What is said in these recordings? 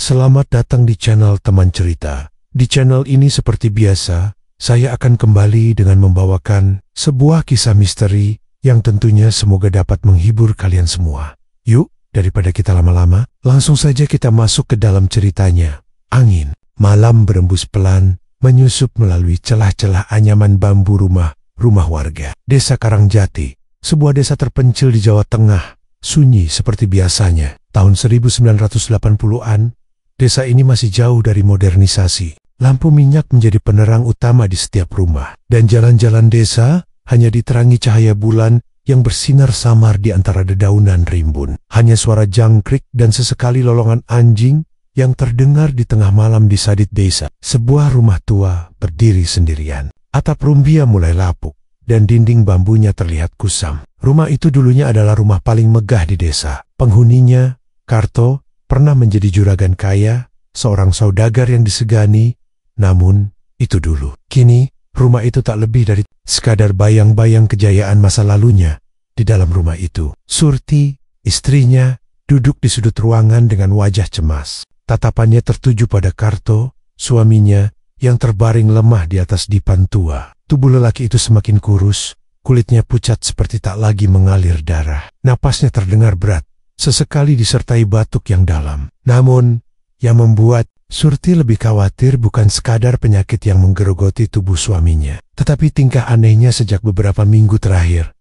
Selamat datang di channel Teman Cerita. Di channel ini seperti biasa, saya akan kembali dengan membawakan sebuah kisah misteri yang tentunya semoga dapat menghibur kalian semua. Yuk, daripada kita lama-lama, langsung saja kita masuk ke dalam ceritanya. Angin malam berembus pelan, menyusup melalui celah-celah anyaman bambu rumah warga. Desa Karangjati, sebuah desa terpencil di Jawa Tengah, sunyi seperti biasanya. Tahun 1980-an, desa ini masih jauh dari modernisasi. Lampu minyak menjadi penerang utama di setiap rumah, dan jalan-jalan desa hanya diterangi cahaya bulan yang bersinar samar di antara dedaunan rimbun. Hanya suara jangkrik dan sesekali lolongan anjing yang terdengar di tengah malam di sadit desa. Sebuah rumah tua berdiri sendirian. Atap rumbia mulai lapuk, dan dinding bambunya terlihat kusam. Rumah itu dulunya adalah rumah paling megah di desa. Penghuninya, Karto, pernah menjadi juragan kaya, seorang saudagar yang disegani. Namun, itu dulu. Kini, rumah itu tak lebih dari sekadar bayang-bayang kejayaan masa lalunya. Di dalam rumah itu, Surti, istrinya, duduk di sudut ruangan dengan wajah cemas. Tatapannya tertuju pada Karto, suaminya, yang terbaring lemah di atas dipan tua. Tubuh lelaki itu semakin kurus, kulitnya pucat seperti tak lagi mengalir darah. Napasnya terdengar berat, sesekali disertai batuk yang dalam. Namun, yang membuat Surti lebih khawatir bukan sekadar penyakit yang menggerogoti tubuh suaminya, tetapi tingkah anehnya sejak beberapa minggu terakhir.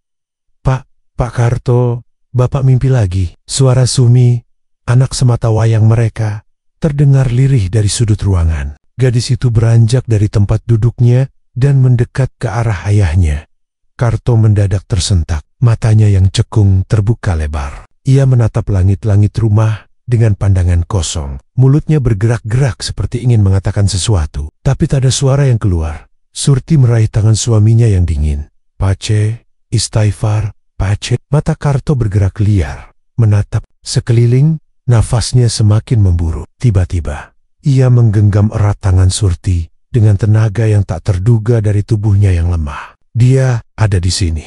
Pak Karto, Bapak mimpi lagi." Suara Sumi, anak semata wayang mereka, terdengar lirih dari sudut ruangan. Gadis itu beranjak dari tempat duduknya dan mendekat ke arah ayahnya. Karto mendadak tersentak, matanya yang cekung terbuka lebar. Ia menatap langit-langit rumah dengan pandangan kosong. Mulutnya bergerak-gerak seperti ingin mengatakan sesuatu, tapi tak ada suara yang keluar. Surti meraih tangan suaminya yang dingin. "Pace, istighfar, Pace." Mata Karto bergerak liar, menatap sekeliling, nafasnya semakin memburu. Tiba-tiba, ia menggenggam erat tangan Surti dengan tenaga yang tak terduga dari tubuhnya yang lemah. "Dia ada di sini."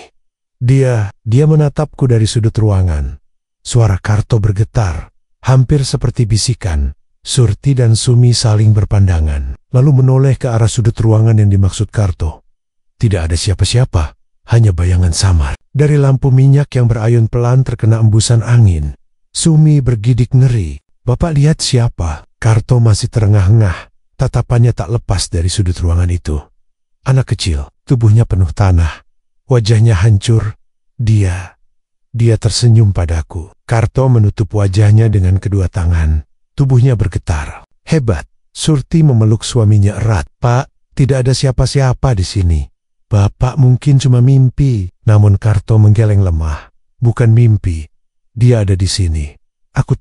Dia menatapku dari sudut ruangan. Suara Karto bergetar, hampir seperti bisikan. Surti dan Sumi saling berpandangan, lalu menoleh ke arah sudut ruangan yang dimaksud Karto. Tidak ada siapa-siapa, hanya bayangan samar. Dari lampu minyak yang berayun pelan terkena embusan angin. Sumi bergidik ngeri. "Bapak lihat siapa?" Karto masih terengah-engah, tatapannya tak lepas dari sudut ruangan itu. Anak kecil, tubuhnya penuh tanah, wajahnya hancur. Dia tersenyum padaku. Karto menutup wajahnya dengan kedua tangan. Tubuhnya bergetar. "Hebat." Surti memeluk suaminya erat. "Pak, tidak ada siapa-siapa di sini. Bapak mungkin cuma mimpi." Namun Karto menggeleng lemah. "Bukan mimpi. Dia ada di sini. Aku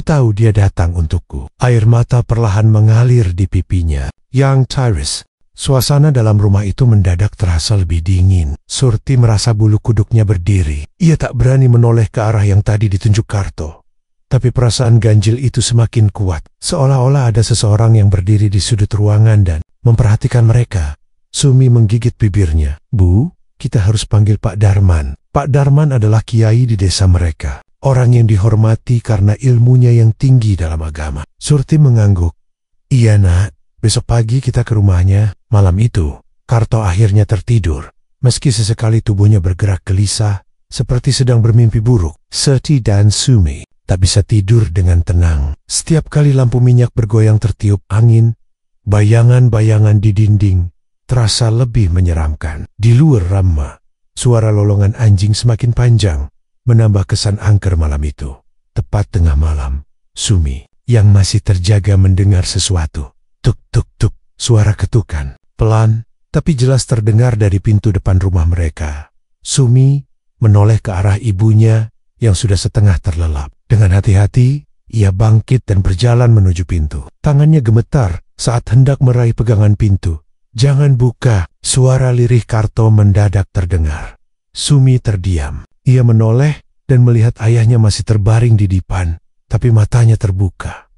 tahu dia datang untukku." Air mata perlahan mengalir di pipinya. "Young Tyrus." Suasana dalam rumah itu mendadak terasa lebih dingin. Surti merasa bulu kuduknya berdiri. Ia tak berani menoleh ke arah yang tadi ditunjuk Karto. Tapi perasaan ganjil itu semakin kuat. Seolah-olah ada seseorang yang berdiri di sudut ruangan dan memperhatikan mereka. Sumi menggigit bibirnya. "Bu, kita harus panggil Pak Darman." Pak Darman adalah kiai di desa mereka. Orang yang dihormati karena ilmunya yang tinggi dalam agama. Surti mengangguk. "Iya nak, besok pagi kita ke rumahnya." Malam itu, Karto akhirnya tertidur. Meski sesekali tubuhnya bergerak gelisah, seperti sedang bermimpi buruk. Surti dan Sumi tak bisa tidur dengan tenang. Setiap kali lampu minyak bergoyang tertiup angin, bayangan-bayangan di dinding terasa lebih menyeramkan. Di luar Rama, suara lolongan anjing semakin panjang, menambah kesan angker malam itu. Tepat tengah malam, Sumi yang masih terjaga mendengar sesuatu. Tuk-tuk-tuk, suara ketukan. Pelan, tapi jelas terdengar dari pintu depan rumah mereka. Sumi menoleh ke arah ibunya yang sudah setengah terlelap. Dengan hati-hati, ia bangkit dan berjalan menuju pintu. Tangannya gemetar saat hendak meraih pegangan pintu. "Jangan buka!" Suara lirih Karto mendadak terdengar. Sumi terdiam. Ia menoleh dan melihat ayahnya masih terbaring di dipan, tapi matanya terbuka.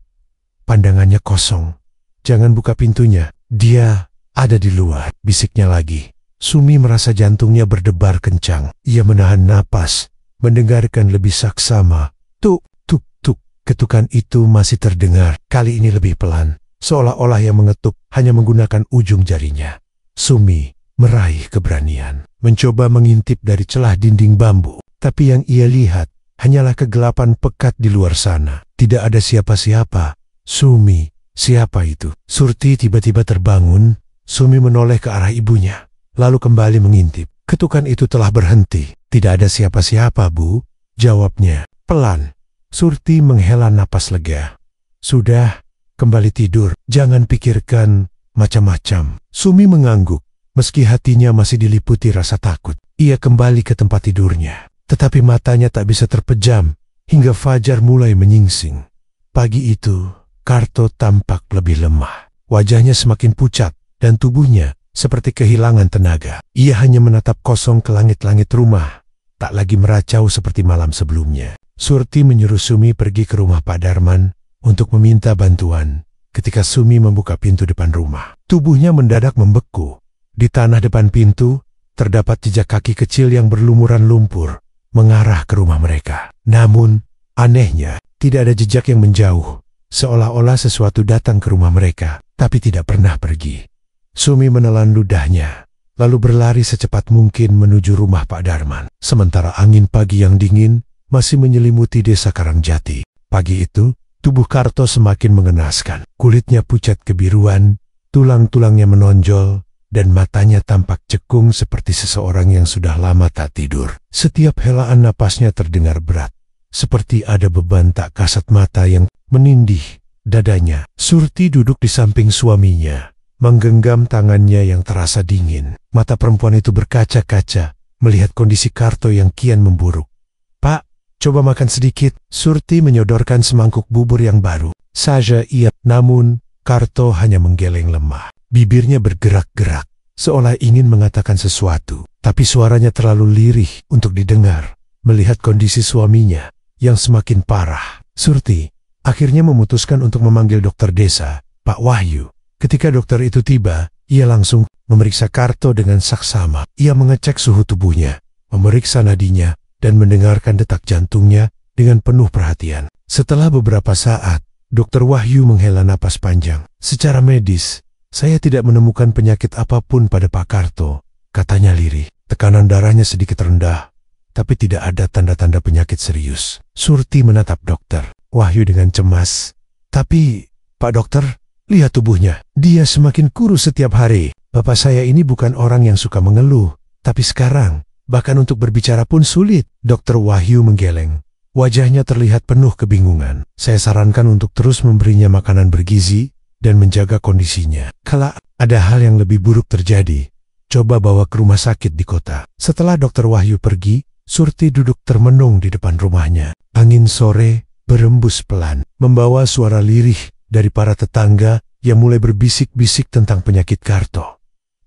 Pandangannya kosong. "Jangan buka pintunya. Dia ada di luar," bisiknya lagi. Sumi merasa jantungnya berdebar kencang. Ia menahan napas, mendengarkan lebih saksama. Tuk, tuk, tuk. Ketukan itu masih terdengar, kali ini lebih pelan, seolah-olah yang mengetuk hanya menggunakan ujung jarinya. Sumi meraih keberanian, mencoba mengintip dari celah dinding bambu, tapi yang ia lihat hanyalah kegelapan pekat di luar sana. Tidak ada siapa-siapa. Sumi, siapa itu? Surti tiba-tiba terbangun. Sumi menoleh ke arah ibunya, lalu kembali mengintip. Ketukan itu telah berhenti. Tidak ada siapa-siapa, Bu, jawabnya. Pelan, Surti menghela napas lega. Sudah, kembali tidur. Jangan pikirkan macam-macam. Sumi mengangguk, meski hatinya masih diliputi rasa takut. Ia kembali ke tempat tidurnya, tetapi matanya tak bisa terpejam hingga fajar mulai menyingsing. Pagi itu, Karto tampak lebih lemah. Wajahnya semakin pucat dan tubuhnya seperti kehilangan tenaga. Ia hanya menatap kosong ke langit-langit rumah, tak lagi meracau seperti malam sebelumnya. Surti menyuruh Sumi pergi ke rumah Pak Darman untuk meminta bantuan. Ketika Sumi membuka pintu depan rumah, tubuhnya mendadak membeku. Di tanah depan pintu, terdapat jejak kaki kecil yang berlumuran lumpur mengarah ke rumah mereka. Namun, anehnya, tidak ada jejak yang menjauh, seolah-olah sesuatu datang ke rumah mereka, tapi tidak pernah pergi. Sumi menelan ludahnya, lalu berlari secepat mungkin menuju rumah Pak Darman. Sementara angin pagi yang dingin masih menyelimuti desa Karangjati. Pagi itu, tubuh Karto semakin mengenaskan. Kulitnya pucat kebiruan, tulang-tulangnya menonjol, dan matanya tampak cekung seperti seseorang yang sudah lama tak tidur. Setiap helaan napasnya terdengar berat, seperti ada beban tak kasat mata yang menindih dadanya. Surti duduk di samping suaminya, menggenggam tangannya yang terasa dingin. Mata perempuan itu berkaca-kaca, melihat kondisi Karto yang kian memburuk. Pak, coba makan sedikit. Surti menyodorkan semangkuk bubur yang baru. Saja ia, namun Karto hanya menggeleng lemah. Bibirnya bergerak-gerak, seolah ingin mengatakan sesuatu, tapi suaranya terlalu lirih untuk didengar. Melihat kondisi suaminya yang semakin parah, Surti akhirnya memutuskan untuk memanggil dokter desa, Pak Wahyu. Ketika dokter itu tiba, ia langsung memeriksa Karto dengan saksama. Ia mengecek suhu tubuhnya, memeriksa nadinya, dan mendengarkan detak jantungnya dengan penuh perhatian. Setelah beberapa saat, dokter Wahyu menghela napas panjang. Secara medis, saya tidak menemukan penyakit apapun pada Pak Karto, katanya lirih. Tekanan darahnya sedikit rendah, tapi tidak ada tanda-tanda penyakit serius. Surti menatap dokter Wahyu dengan cemas. Tapi, Pak Dokter, lihat tubuhnya. Dia semakin kurus setiap hari. Bapak saya ini bukan orang yang suka mengeluh, tapi sekarang, bahkan untuk berbicara pun sulit. Dokter Wahyu menggeleng. Wajahnya terlihat penuh kebingungan. Saya sarankan untuk terus memberinya makanan bergizi dan menjaga kondisinya. Kalau ada hal yang lebih buruk terjadi, coba bawa ke rumah sakit di kota. Setelah dokter Wahyu pergi, Surti duduk termenung di depan rumahnya. Angin sore berembus pelan, membawa suara lirih dari para tetangga yang mulai berbisik-bisik tentang penyakit Karto.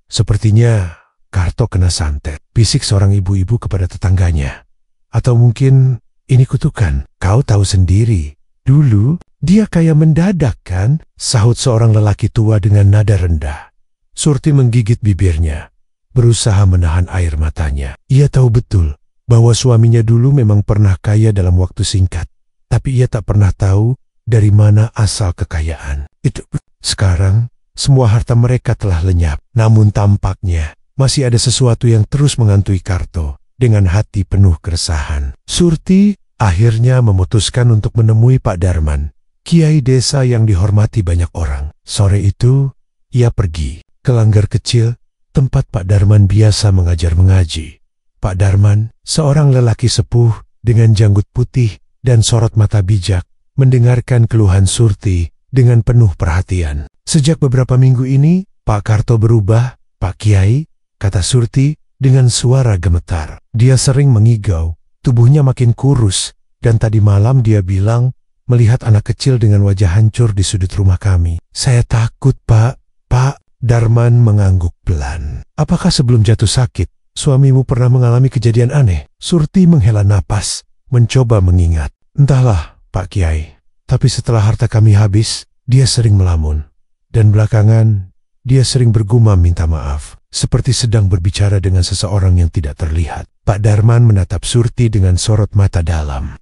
Sepertinya Karto kena santet, bisik seorang ibu-ibu kepada tetangganya. Atau mungkin ini kutukan. Kau tahu sendiri, dulu dia kayak mendadak kan? Sahut seorang lelaki tua dengan nada rendah. Surti menggigit bibirnya, berusaha menahan air matanya. Ia tahu betul bahwa suaminya dulu memang pernah kaya dalam waktu singkat, tapi ia tak pernah tahu dari mana asal kekayaan itu. Sekarang, semua harta mereka telah lenyap, namun tampaknya masih ada sesuatu yang terus menghantui Karto dengan hati penuh keresahan. Surti akhirnya memutuskan untuk menemui Pak Darman, kiai desa yang dihormati banyak orang. Sore itu, ia pergi ke langgar kecil tempat Pak Darman biasa mengajar mengaji. Pak Darman, seorang lelaki sepuh dengan janggut putih dan sorot mata bijak, mendengarkan keluhan Surti dengan penuh perhatian. Sejak beberapa minggu ini, Pak Karto berubah, Pak Kiai, kata Surti dengan suara gemetar. Dia sering mengigau, tubuhnya makin kurus, dan tadi malam dia bilang melihat anak kecil dengan wajah hancur di sudut rumah kami. Saya takut, Pak. Pak Darman mengangguk pelan. Apakah sebelum jatuh sakit, suamimu pernah mengalami kejadian aneh? Surti menghela napas, mencoba mengingat. Entahlah, Pak Kiai. Tapi setelah harta kami habis, dia sering melamun. Dan belakangan, dia sering bergumam minta maaf. seperti sedang berbicara dengan seseorang yang tidak terlihat. Pak Darman menatap Surti dengan sorot mata dalam.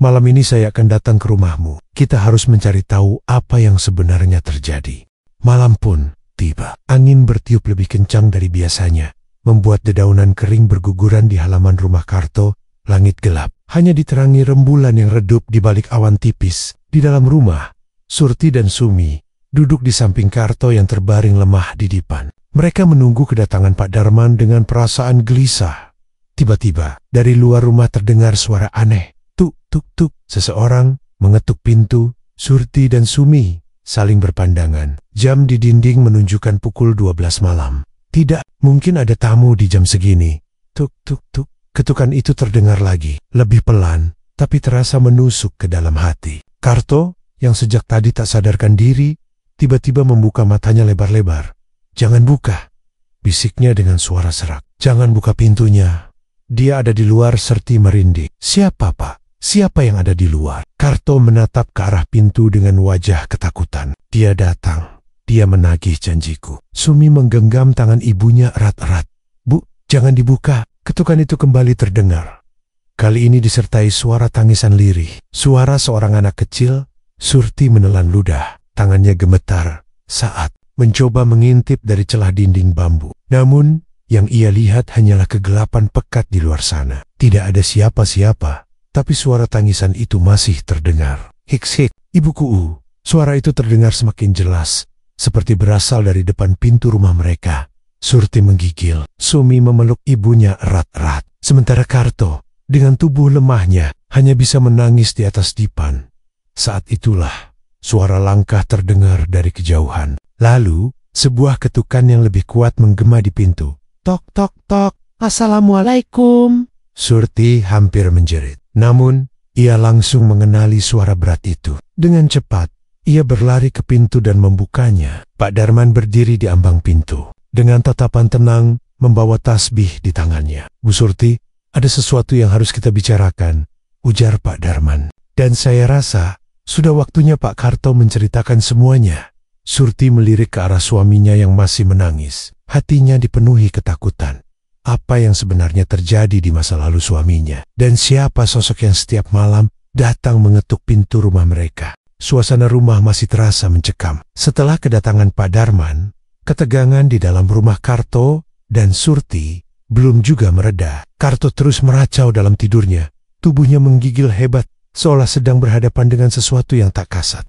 Malam ini saya akan datang ke rumahmu. Kita harus mencari tahu apa yang sebenarnya terjadi. Malam pun tiba. Angin bertiup lebih kencang dari biasanya, membuat dedaunan kering berguguran di halaman rumah Karto. Langit gelap, hanya diterangi rembulan yang redup di balik awan tipis. Di dalam rumah, Surti dan Sumi duduk di samping Karto yang terbaring lemah di dipan. Mereka menunggu kedatangan Pak Darman dengan perasaan gelisah. Tiba-tiba, dari luar rumah terdengar suara aneh. Tuk, tuk, tuk. Seseorang mengetuk pintu. Surti dan Sumi saling berpandangan. Jam di dinding menunjukkan pukul 12 malam. Tidak, mungkin ada tamu di jam segini. Tuk, tuk, tuk. Ketukan itu terdengar lagi, lebih pelan, tapi terasa menusuk ke dalam hati. Karto, yang sejak tadi tak sadarkan diri, tiba-tiba membuka matanya lebar-lebar. Jangan buka, bisiknya dengan suara serak. Jangan buka pintunya. Dia ada di luar serti merinding. Siapa, Pak? Siapa yang ada di luar? Karto menatap ke arah pintu dengan wajah ketakutan. Dia datang. Dia menagih janjiku. Sumi menggenggam tangan ibunya erat-erat. Bu, jangan dibuka. Ketukan itu kembali terdengar. Kali ini disertai suara tangisan lirih. Suara seorang anak kecil. Surti menelan ludah. Tangannya gemetar saat mencoba mengintip dari celah dinding bambu. Namun, yang ia lihat hanyalah kegelapan pekat di luar sana. Tidak ada siapa-siapa, tapi suara tangisan itu masih terdengar. Hik-hik, ibuku. Suara itu terdengar semakin jelas, seperti berasal dari depan pintu rumah mereka. Surti menggigil. Sumi memeluk ibunya erat-erat. Sementara Karto, dengan tubuh lemahnya, hanya bisa menangis di atas dipan. Saat itulah, suara langkah terdengar dari kejauhan. Lalu, sebuah ketukan yang lebih kuat menggema di pintu. Tok, tok, tok. Assalamualaikum. Surti hampir menjerit. Namun, ia langsung mengenali suara berat itu. Dengan cepat, ia berlari ke pintu dan membukanya. Pak Darman berdiri di ambang pintu. Dengan tatapan tenang, membawa tasbih di tangannya. Bu Surti, ada sesuatu yang harus kita bicarakan, ujar Pak Darman. Dan saya rasa, sudah waktunya Pak Karto menceritakan semuanya. Surti melirik ke arah suaminya yang masih menangis. Hatinya dipenuhi ketakutan. Apa yang sebenarnya terjadi di masa lalu suaminya? Dan siapa sosok yang setiap malam datang mengetuk pintu rumah mereka? Suasana rumah masih terasa mencekam. Setelah kedatangan Pak Darman, ketegangan di dalam rumah Karto dan Surti belum juga mereda. Karto terus meracau dalam tidurnya. Tubuhnya menggigil hebat, seolah sedang berhadapan dengan sesuatu yang tak kasat.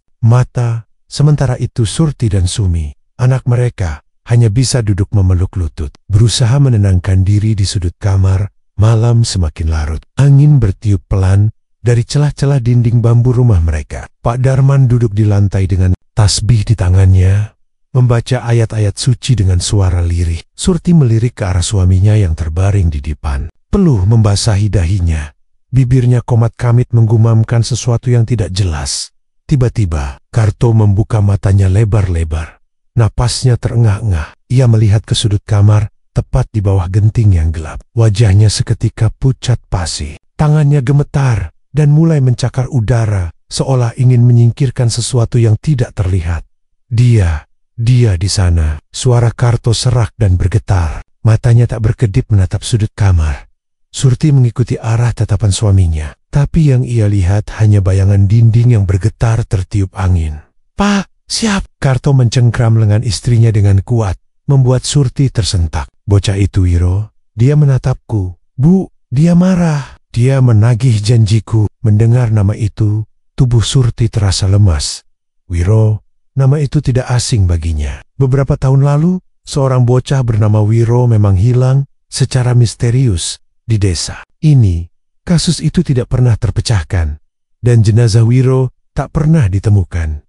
Sementara itu Surti dan Sumi, anak mereka, hanya bisa duduk memeluk lutut, berusaha menenangkan diri di sudut kamar. Malam semakin larut. Angin bertiup pelan dari celah-celah dinding bambu rumah mereka. Pak Darman duduk di lantai dengan tasbih di tangannya, membaca ayat-ayat suci dengan suara lirih. Surti melirik ke arah suaminya yang terbaring di dipan. Peluh membasahi dahinya. Bibirnya komat-kamit menggumamkan sesuatu yang tidak jelas. Tiba-tiba, Karto membuka matanya lebar-lebar. Napasnya terengah-engah. Ia melihat ke sudut kamar, tepat di bawah genting yang gelap. Wajahnya seketika pucat pasi. Tangannya gemetar dan mulai mencakar udara, seolah ingin menyingkirkan sesuatu yang tidak terlihat. Dia di sana. Suara Karto serak dan bergetar. Matanya tak berkedip menatap sudut kamar. Surti mengikuti arah tatapan suaminya. Tapi yang ia lihat hanya bayangan dinding yang bergetar tertiup angin. Pak, siap! Karto mencengkram lengan istrinya dengan kuat, membuat Surti tersentak. Bocah itu Wiro, dia menatapku. Bu, dia marah. Dia menagih janjiku. Mendengar nama itu, tubuh Surti terasa lemas. Wiro, nama itu tidak asing baginya. Beberapa tahun lalu, seorang bocah bernama Wiro memang hilang secara misterius di desa ini. Kasus itu tidak pernah terpecahkan, dan jenazah Wiro tak pernah ditemukan.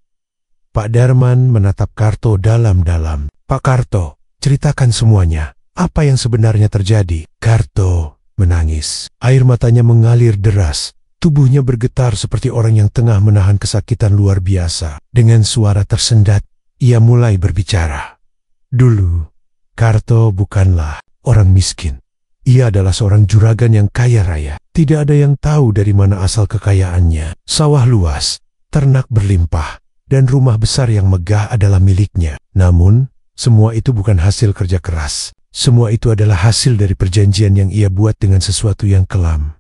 Pak Darman menatap Karto dalam-dalam. Pak Karto, ceritakan semuanya. Apa yang sebenarnya terjadi? Karto menangis. Air matanya mengalir deras. Tubuhnya bergetar seperti orang yang tengah menahan kesakitan luar biasa. Dengan suara tersendat, ia mulai berbicara. Dulu, Karto bukanlah orang miskin. Ia adalah seorang juragan yang kaya raya. Tidak ada yang tahu dari mana asal kekayaannya. Sawah luas, ternak berlimpah, dan rumah besar yang megah adalah miliknya. Namun, semua itu bukan hasil kerja keras. Semua itu adalah hasil dari perjanjian yang ia buat dengan sesuatu yang kelam.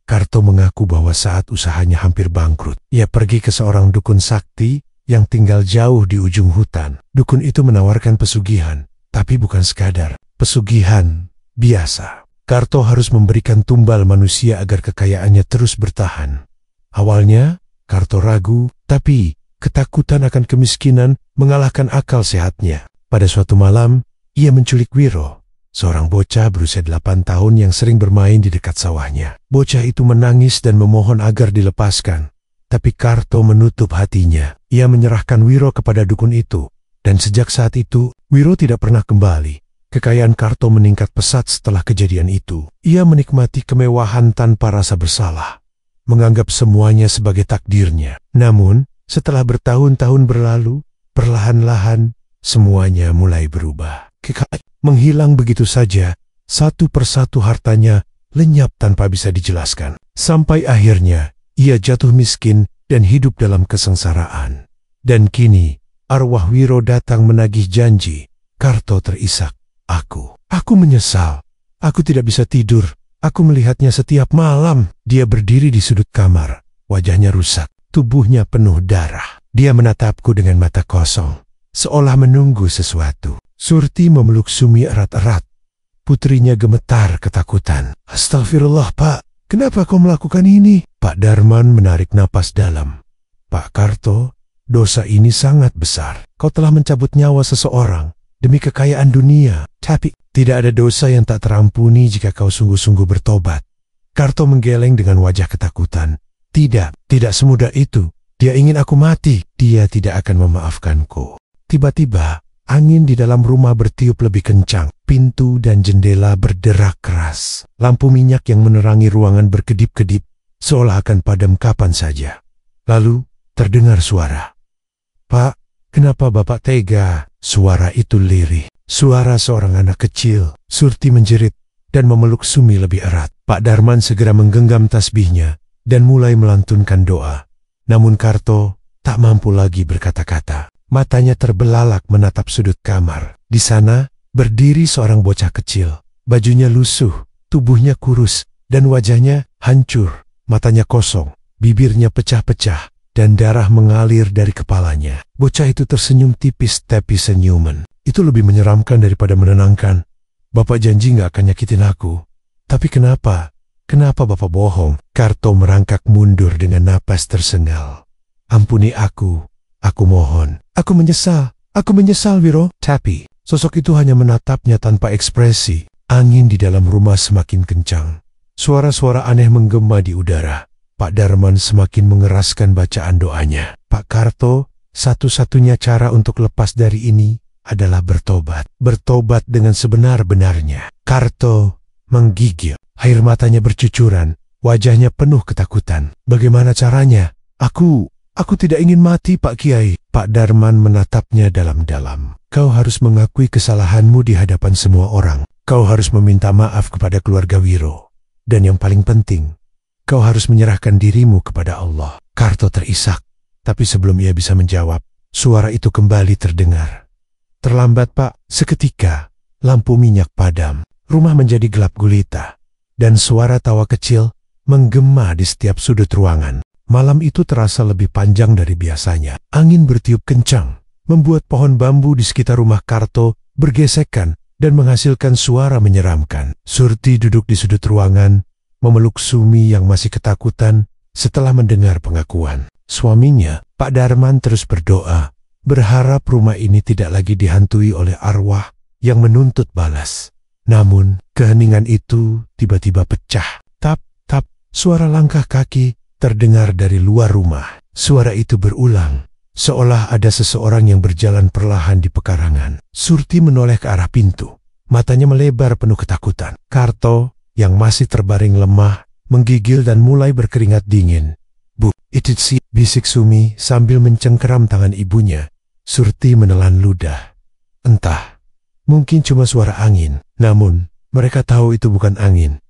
Karto mengaku bahwa saat usahanya hampir bangkrut, ia pergi ke seorang dukun sakti yang tinggal jauh di ujung hutan. Dukun itu menawarkan pesugihan, tapi bukan sekadar pesugihan biasa. Karto harus memberikan tumbal manusia agar kekayaannya terus bertahan. Awalnya, Karto ragu, tapi ketakutan akan kemiskinan mengalahkan akal sehatnya. Pada suatu malam, ia menculik Wiro, seorang bocah berusia 8 tahun yang sering bermain di dekat sawahnya. Bocah itu menangis dan memohon agar dilepaskan. Tapi Karto menutup hatinya. Ia menyerahkan Wiro kepada dukun itu. Dan sejak saat itu, Wiro tidak pernah kembali. Kekayaan Karto meningkat pesat setelah kejadian itu. Ia menikmati kemewahan tanpa rasa bersalah, menganggap semuanya sebagai takdirnya. Namun, setelah bertahun-tahun berlalu, perlahan-lahan semuanya mulai berubah. Kekayaan menghilang begitu saja, satu persatu hartanya lenyap tanpa bisa dijelaskan. Sampai akhirnya, ia jatuh miskin dan hidup dalam kesengsaraan. Dan kini, arwah Wiro datang menagih janji. Karto terisak. Aku menyesal. Aku tidak bisa tidur. Aku melihatnya setiap malam. Dia berdiri di sudut kamar. Wajahnya rusak. Tubuhnya penuh darah. Dia menatapku dengan mata kosong, seolah menunggu sesuatu. Surti memeluk Sumi erat-erat. Putrinya gemetar ketakutan. Astagfirullah, Pak. Kenapa kau melakukan ini? Pak Darman menarik napas dalam. Pak Karto, dosa ini sangat besar. Kau telah mencabut nyawa seseorang demi kekayaan dunia. Tapi tidak ada dosa yang tak terampuni jika kau sungguh-sungguh bertobat. Karto menggeleng dengan wajah ketakutan. Tidak semudah itu. Dia ingin aku mati. Dia tidak akan memaafkanku. Tiba-tiba, angin di dalam rumah bertiup lebih kencang. Pintu dan jendela berderak keras. Lampu minyak yang menerangi ruangan berkedip-kedip, seolah akan padam kapan saja. Lalu, terdengar suara. Pak, kenapa Bapak tega? Suara itu lirih. Suara seorang anak kecil. Surti menjerit dan memeluk Sumi lebih erat. Pak Darman segera menggenggam tasbihnya dan mulai melantunkan doa. Namun Karto tak mampu lagi berkata-kata. Matanya terbelalak menatap sudut kamar. Di sana berdiri seorang bocah kecil. Bajunya lusuh, tubuhnya kurus, dan wajahnya hancur. Matanya kosong, bibirnya pecah-pecah, dan darah mengalir dari kepalanya. Bocah itu tersenyum tipis tapi senyuman. Itu lebih menyeramkan daripada menenangkan. Bapak janji gak akan nyakitin aku. Tapi kenapa? Kenapa Bapak bohong? Karto merangkak mundur dengan napas tersengal. Ampuni aku mohon. Aku menyesal Wiro. Tapi sosok itu hanya menatapnya tanpa ekspresi. Angin di dalam rumah semakin kencang. Suara-suara aneh menggema di udara. Pak Darman semakin mengeraskan bacaan doanya. Pak Karto, satu-satunya cara untuk lepas dari ini adalah bertobat. Bertobat dengan sebenar-benarnya. Karto menggigil. Air matanya bercucuran. Wajahnya penuh ketakutan. Bagaimana caranya? Aku tidak ingin mati, Pak Kiai. Pak Darman menatapnya dalam-dalam. Kau harus mengakui kesalahanmu di hadapan semua orang. Kau harus meminta maaf kepada keluarga Wiro. Dan yang paling penting, kau harus menyerahkan dirimu kepada Allah. Karto terisak. Tapi sebelum ia bisa menjawab, suara itu kembali terdengar. Terlambat, Pak. Seketika, lampu minyak padam. Rumah menjadi gelap gulita. Dan suara tawa kecil menggema di setiap sudut ruangan. Malam itu terasa lebih panjang dari biasanya. Angin bertiup kencang, membuat pohon bambu di sekitar rumah Karto bergesekan dan menghasilkan suara menyeramkan. Surti duduk di sudut ruangan, memeluk Sumi yang masih ketakutan setelah mendengar pengakuan. Suaminya, Pak Darman, terus berdoa, berharap rumah ini tidak lagi dihantui oleh arwah yang menuntut balas. Namun, keheningan itu tiba-tiba pecah. Tap, tap, suara langkah kaki terdengar dari luar rumah. Suara itu berulang, seolah ada seseorang yang berjalan perlahan di pekarangan. Surti menoleh ke arah pintu. Matanya melebar penuh ketakutan. Karto, yang masih terbaring lemah, menggigil dan mulai berkeringat dingin. Bu, itu sih, bisik Sumi sambil mencengkeram tangan ibunya. Surti menelan ludah. Entah, mungkin cuma suara angin. Namun, mereka tahu itu bukan angin.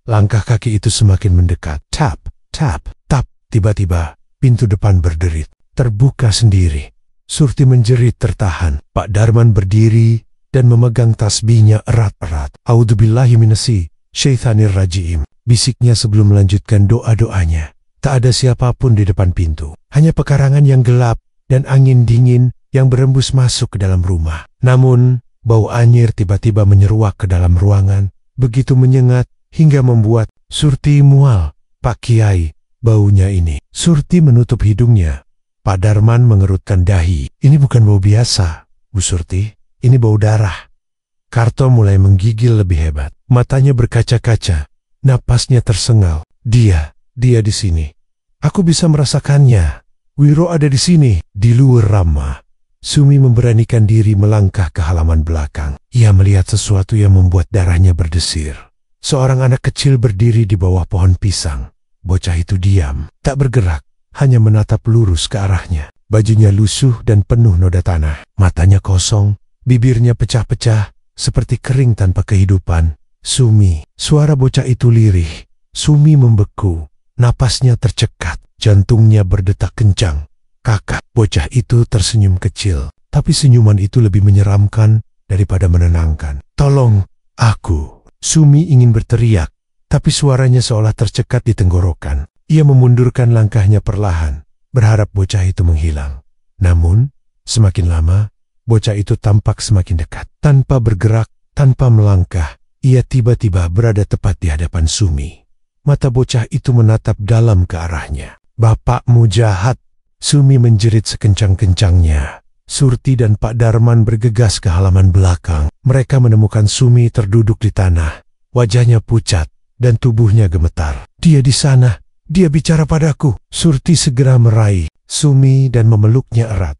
Langkah kaki itu semakin mendekat. Tap, tap, tap. Tiba-tiba, pintu depan berderit. Terbuka sendiri. Surti menjerit tertahan. Pak Darman berdiri dan memegang tasbihnya erat-erat. A'udzubillahi minasyaitonir rajim, bisiknya sebelum melanjutkan doa-doanya. Tak ada siapapun di depan pintu, hanya pekarangan yang gelap dan angin dingin yang berembus masuk ke dalam rumah. Namun, bau anyir tiba-tiba menyeruak ke dalam ruangan, begitu menyengat hingga membuat Surti mual. "Pak Kiai, baunya ini." Surti menutup hidungnya. Pak Darman mengerutkan dahi. "Ini bukan bau biasa, Bu Surti. Ini bau darah." Karto mulai menggigil lebih hebat. Matanya berkaca-kaca. Napasnya tersengal. Dia di sini. Aku bisa merasakannya. Wiro ada di sini." Di luar Rama, Sumi memberanikan diri melangkah ke halaman belakang. Ia melihat sesuatu yang membuat darahnya berdesir. Seorang anak kecil berdiri di bawah pohon pisang. Bocah itu diam, tak bergerak, hanya menatap lurus ke arahnya. Bajunya lusuh dan penuh noda tanah. Matanya kosong, bibirnya pecah-pecah, seperti kering tanpa kehidupan. "Sumi." Suara bocah itu lirih. Sumi membeku, napasnya tercekat, jantungnya berdetak kencang. "Kakak." Bocah itu tersenyum kecil, tapi senyuman itu lebih menyeramkan daripada menenangkan. "Tolong, aku." Sumi ingin berteriak, tapi suaranya seolah tercekat di tenggorokan. Ia memundurkan langkahnya perlahan, berharap bocah itu menghilang. Namun, semakin lama, bocah itu tampak semakin dekat. Tanpa bergerak, tanpa melangkah, ia tiba-tiba berada tepat di hadapan Sumi. Mata bocah itu menatap dalam ke arahnya. "Bapakmu jahat." Sumi menjerit sekencang-kencangnya. Surti dan Pak Darman bergegas ke halaman belakang. Mereka menemukan Sumi terduduk di tanah. Wajahnya pucat dan tubuhnya gemetar. "Dia di sana. Dia bicara padaku." Surti segera meraih Sumi dan memeluknya erat.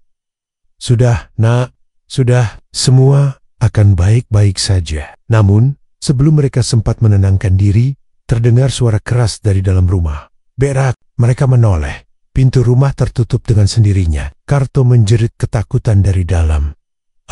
"Sudah, Nak. Sudah. Semua akan baik-baik saja." Namun, sebelum mereka sempat menenangkan diri, terdengar suara keras dari dalam rumah. "Berak!" Mereka menoleh. Pintu rumah tertutup dengan sendirinya. Karto menjerit ketakutan dari dalam.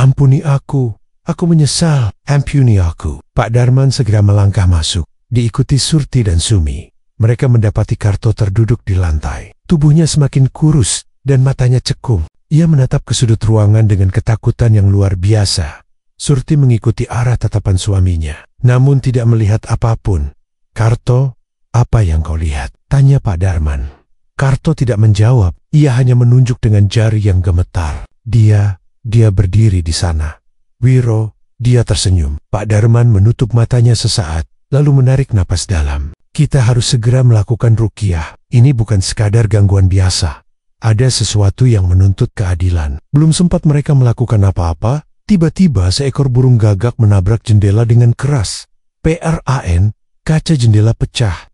"Ampuni aku. Aku menyesal. Ampuni aku." Pak Darman segera melangkah masuk, diikuti Surti dan Sumi. Mereka mendapati Karto terduduk di lantai. Tubuhnya semakin kurus dan matanya cekung. Ia menatap ke sudut ruangan dengan ketakutan yang luar biasa. Surti mengikuti arah tatapan suaminya, namun tidak melihat apapun. "Karto, apa yang kau lihat?" tanya Pak Darman. Karto tidak menjawab, ia hanya menunjuk dengan jari yang gemetar. Dia berdiri di sana. "Wiro." Dia tersenyum. Pak Darman menutup matanya sesaat, lalu menarik napas dalam. "Kita harus segera melakukan ruqyah. Ini bukan sekadar gangguan biasa. Ada sesuatu yang menuntut keadilan." Belum sempat mereka melakukan apa-apa, tiba-tiba seekor burung gagak menabrak jendela dengan keras. PRAN, kaca jendela pecah.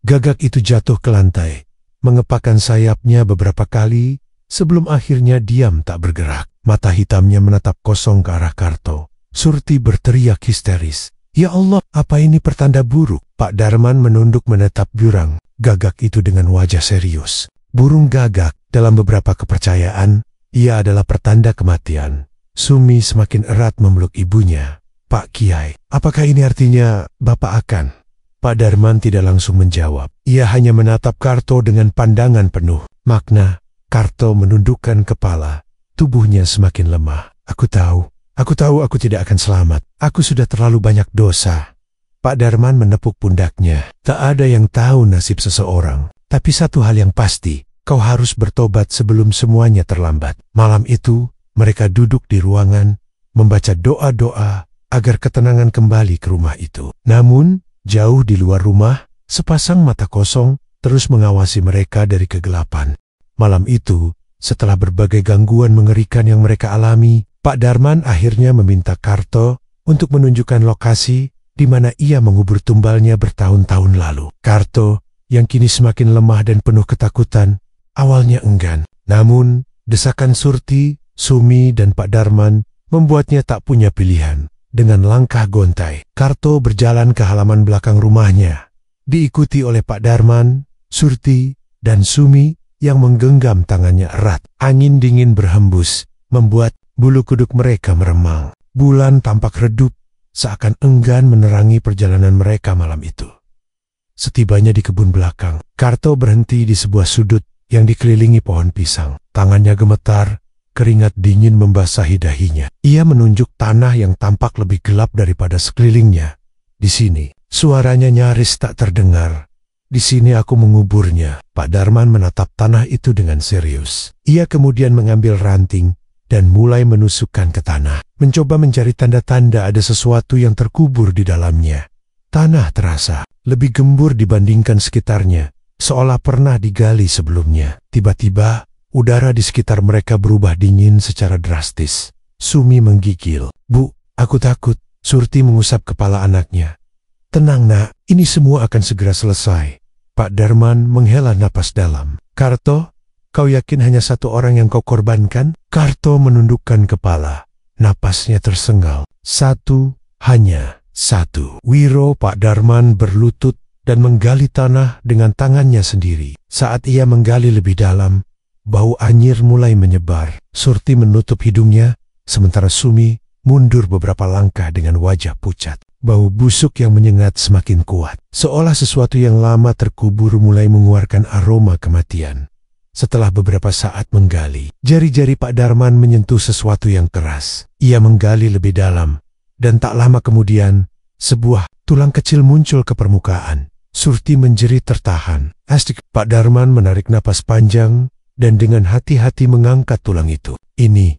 Gagak itu jatuh ke lantai, mengepakkan sayapnya beberapa kali sebelum akhirnya diam tak bergerak. Mata hitamnya menatap kosong ke arah Karto. Surti berteriak histeris. "Ya Allah, apa ini pertanda buruk?" Pak Darman menunduk menatap jurang gagak itu dengan wajah serius. Burung gagak, dalam beberapa kepercayaan, ia adalah pertanda kematian. Sumi semakin erat memeluk ibunya. "Pak Kiai, apakah ini artinya Bapak akan?" Pak Darman tidak langsung menjawab. Ia hanya menatap Karto dengan pandangan penuh makna. Karto menundukkan kepala. Tubuhnya semakin lemah. Aku tahu aku tidak akan selamat. Aku sudah terlalu banyak dosa." Pak Darman menepuk pundaknya. "Tak ada yang tahu nasib seseorang. Tapi satu hal yang pasti, kau harus bertobat sebelum semuanya terlambat." Malam itu, mereka duduk di ruangan, membaca doa-doa agar ketenangan kembali ke rumah itu. Namun, jauh di luar rumah, sepasang mata kosong terus mengawasi mereka dari kegelapan. Malam itu, setelah berbagai gangguan mengerikan yang mereka alami, Pak Darman akhirnya meminta Karto untuk menunjukkan lokasi di mana ia mengubur tumbalnya bertahun-tahun lalu. Karto, yang kini semakin lemah dan penuh ketakutan, awalnya enggan. Namun, desakan Surti, Sumi, dan Pak Darman membuatnya tak punya pilihan. Dengan langkah gontai, Karto berjalan ke halaman belakang rumahnya, diikuti oleh Pak Darman, Surti, dan Sumi yang menggenggam tangannya erat. Angin dingin berhembus, membuat bulu kuduk mereka meremang. Bulan tampak redup, seakan enggan menerangi perjalanan mereka malam itu. Setibanya di kebun belakang, Karto berhenti di sebuah sudut yang dikelilingi pohon pisang. Tangannya gemetar, Keringat dingin membasahi dahinya. Ia menunjuk tanah yang tampak lebih gelap daripada sekelilingnya. Di sini, suaranya nyaris tak terdengar. Di sini aku menguburnya. Pak Darman menatap tanah itu dengan serius. Ia kemudian mengambil ranting dan mulai menusukkan ke tanah. Mencoba mencari tanda-tanda ada sesuatu yang terkubur di dalamnya. Tanah terasa lebih gembur dibandingkan sekitarnya, seolah pernah digali sebelumnya. Tiba-tiba, udara di sekitar mereka berubah dingin secara drastis. Sumi menggigil. "Bu, aku takut." Surti mengusap kepala anaknya. "Tenang nak, ini semua akan segera selesai." Pak Darman menghela napas dalam. "Karto, kau yakin hanya satu orang yang kau korbankan?" Karto menundukkan kepala. Napasnya tersengal. "Satu, hanya satu." Wiro Pak Darman berlutut dan menggali tanah dengan tangannya sendiri. Saat ia menggali lebih dalam, bau anyir mulai menyebar. Surti menutup hidungnya, sementara Sumi mundur beberapa langkah dengan wajah pucat. Bau busuk yang menyengat semakin kuat, seolah sesuatu yang lama terkubur mulai mengeluarkan aroma kematian. Setelah beberapa saat menggali, jari-jari Pak Darman menyentuh sesuatu yang keras. Ia menggali lebih dalam, dan tak lama kemudian, sebuah tulang kecil muncul ke permukaan. Surti menjerit tertahan. "Astik." Pak Darman menarik napas panjang, dan dengan hati-hati mengangkat tulang itu. Ini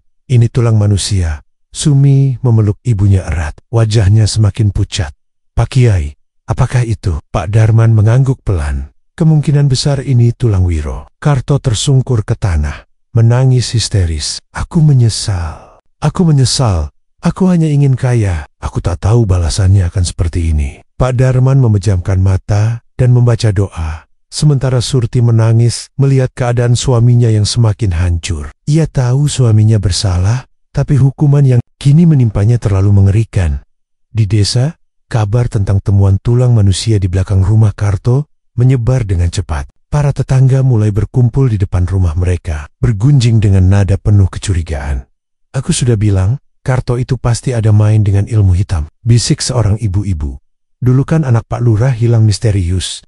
tulang manusia." Sumi memeluk ibunya erat. Wajahnya semakin pucat. "Pak Kiai, apakah itu?" Pak Darman mengangguk pelan. "Kemungkinan besar ini tulang Wiro." Karto tersungkur ke tanah, menangis histeris. "Aku menyesal. Aku menyesal. Aku hanya ingin kaya. Aku tak tahu balasannya akan seperti ini." Pak Darman memejamkan mata dan membaca doa. Sementara Surti menangis melihat keadaan suaminya yang semakin hancur. Ia tahu suaminya bersalah, tapi hukuman yang kini menimpanya terlalu mengerikan. Di desa, kabar tentang temuan tulang manusia di belakang rumah Karto menyebar dengan cepat. Para tetangga mulai berkumpul di depan rumah mereka, bergunjing dengan nada penuh kecurigaan. "Aku sudah bilang, Karto itu pasti ada main dengan ilmu hitam," bisik seorang ibu-ibu. "Dulu kan anak Pak Lurah hilang misterius."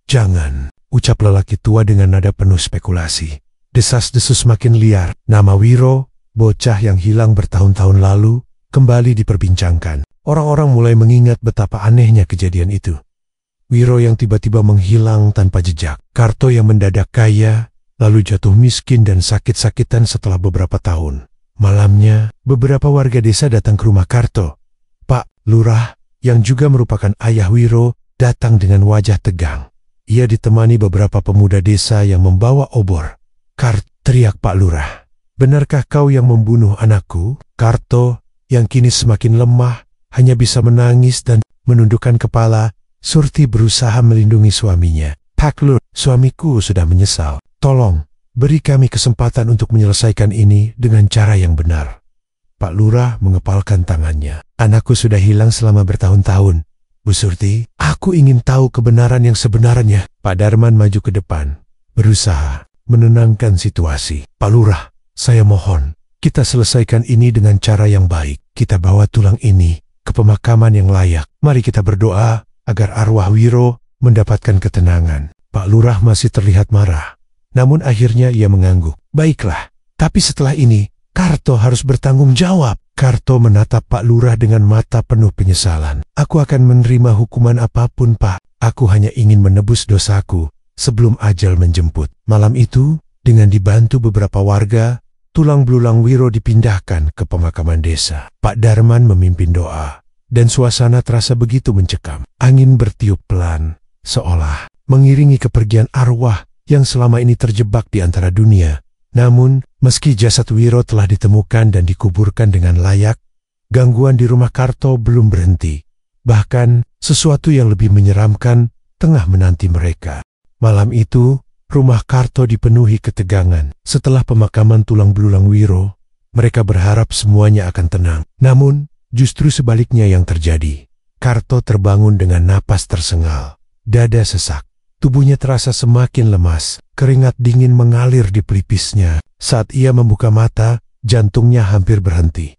Jangan, ucap lelaki tua dengan nada penuh spekulasi. Desas-desus makin liar. Nama Wiro, bocah yang hilang bertahun-tahun lalu, kembali diperbincangkan. Orang-orang mulai mengingat betapa anehnya kejadian itu. Wiro yang tiba-tiba menghilang tanpa jejak. Karto yang mendadak kaya, lalu jatuh miskin dan sakit-sakitan setelah beberapa tahun. Malamnya, beberapa warga desa datang ke rumah Karto. Pak Lurah, yang juga merupakan ayah Wiro, datang dengan wajah tegang. Ia ditemani beberapa pemuda desa yang membawa obor. Teriak Pak Lurah. "Benarkah kau yang membunuh anakku?" Karto, yang kini semakin lemah, hanya bisa menangis dan menundukkan kepala. Surti berusaha melindungi suaminya. "Pak Lurah, suamiku sudah menyesal. Tolong, beri kami kesempatan untuk menyelesaikan ini dengan cara yang benar." Pak Lurah mengepalkan tangannya. "Anakku sudah hilang selama bertahun-tahun, Bu Surti. Aku ingin tahu kebenaran yang sebenarnya." Pak Darman maju ke depan, berusaha menenangkan situasi. "Pak Lurah, saya mohon, kita selesaikan ini dengan cara yang baik. Kita bawa tulang ini ke pemakaman yang layak. Mari kita berdoa agar arwah Wiro mendapatkan ketenangan." Pak Lurah masih terlihat marah, namun akhirnya ia mengangguk. "Baiklah, tapi setelah ini, Karto harus bertanggung jawab." Karto menatap Pak Lurah dengan mata penuh penyesalan. "Aku akan menerima hukuman apapun, Pak. Aku hanya ingin menebus dosaku sebelum ajal menjemput." Malam itu, dengan dibantu beberapa warga, tulang belulang Wiro dipindahkan ke pemakaman desa. Pak Darman memimpin doa, dan suasana terasa begitu mencekam. Angin bertiup pelan, seolah mengiringi kepergian arwah yang selama ini terjebak di antara dunia. Namun, meski jasad Wiro telah ditemukan dan dikuburkan dengan layak, gangguan di rumah Karto belum berhenti. Bahkan, sesuatu yang lebih menyeramkan tengah menanti mereka. Malam itu, rumah Karto dipenuhi ketegangan. Setelah pemakaman tulang belulang Wiro, mereka berharap semuanya akan tenang. Namun, justru sebaliknya yang terjadi. Karto terbangun dengan napas tersengal, dada sesak. Tubuhnya terasa semakin lemas, keringat dingin mengalir di pelipisnya. Saat ia membuka mata, jantungnya hampir berhenti.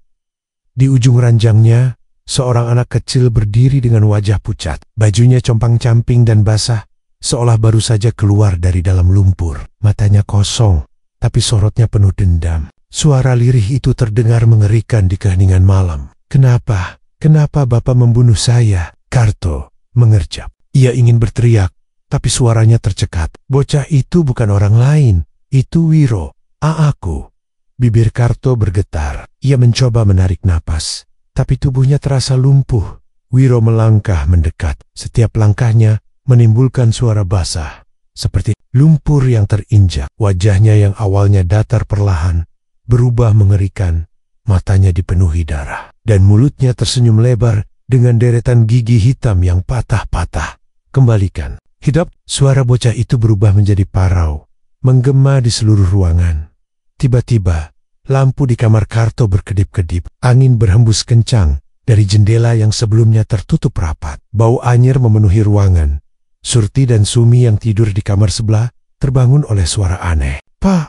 Di ujung ranjangnya, seorang anak kecil berdiri dengan wajah pucat. Bajunya compang-camping dan basah, seolah baru saja keluar dari dalam lumpur. Matanya kosong, tapi sorotnya penuh dendam. Suara lirih itu terdengar mengerikan di keheningan malam. Kenapa? Kenapa Bapak membunuh saya? Karto mengerjap. Ia ingin berteriak, tapi suaranya tercekat. Bocah itu bukan orang lain. Itu Wiro, aku. Bibir Karto bergetar. Ia mencoba menarik napas, tapi tubuhnya terasa lumpuh. Wiro melangkah mendekat. Setiap langkahnya menimbulkan suara basah, seperti lumpur yang terinjak. Wajahnya yang awalnya datar perlahan berubah mengerikan. Matanya dipenuhi darah, dan mulutnya tersenyum lebar dengan deretan gigi hitam yang patah-patah. Kembalikan. Hidup. Suara bocah itu berubah menjadi parau, menggema di seluruh ruangan. Tiba-tiba, lampu di kamar Karto berkedip-kedip. Angin berhembus kencang dari jendela yang sebelumnya tertutup rapat. Bau anyir memenuhi ruangan. Surti dan Sumi yang tidur di kamar sebelah terbangun oleh suara aneh. Pak,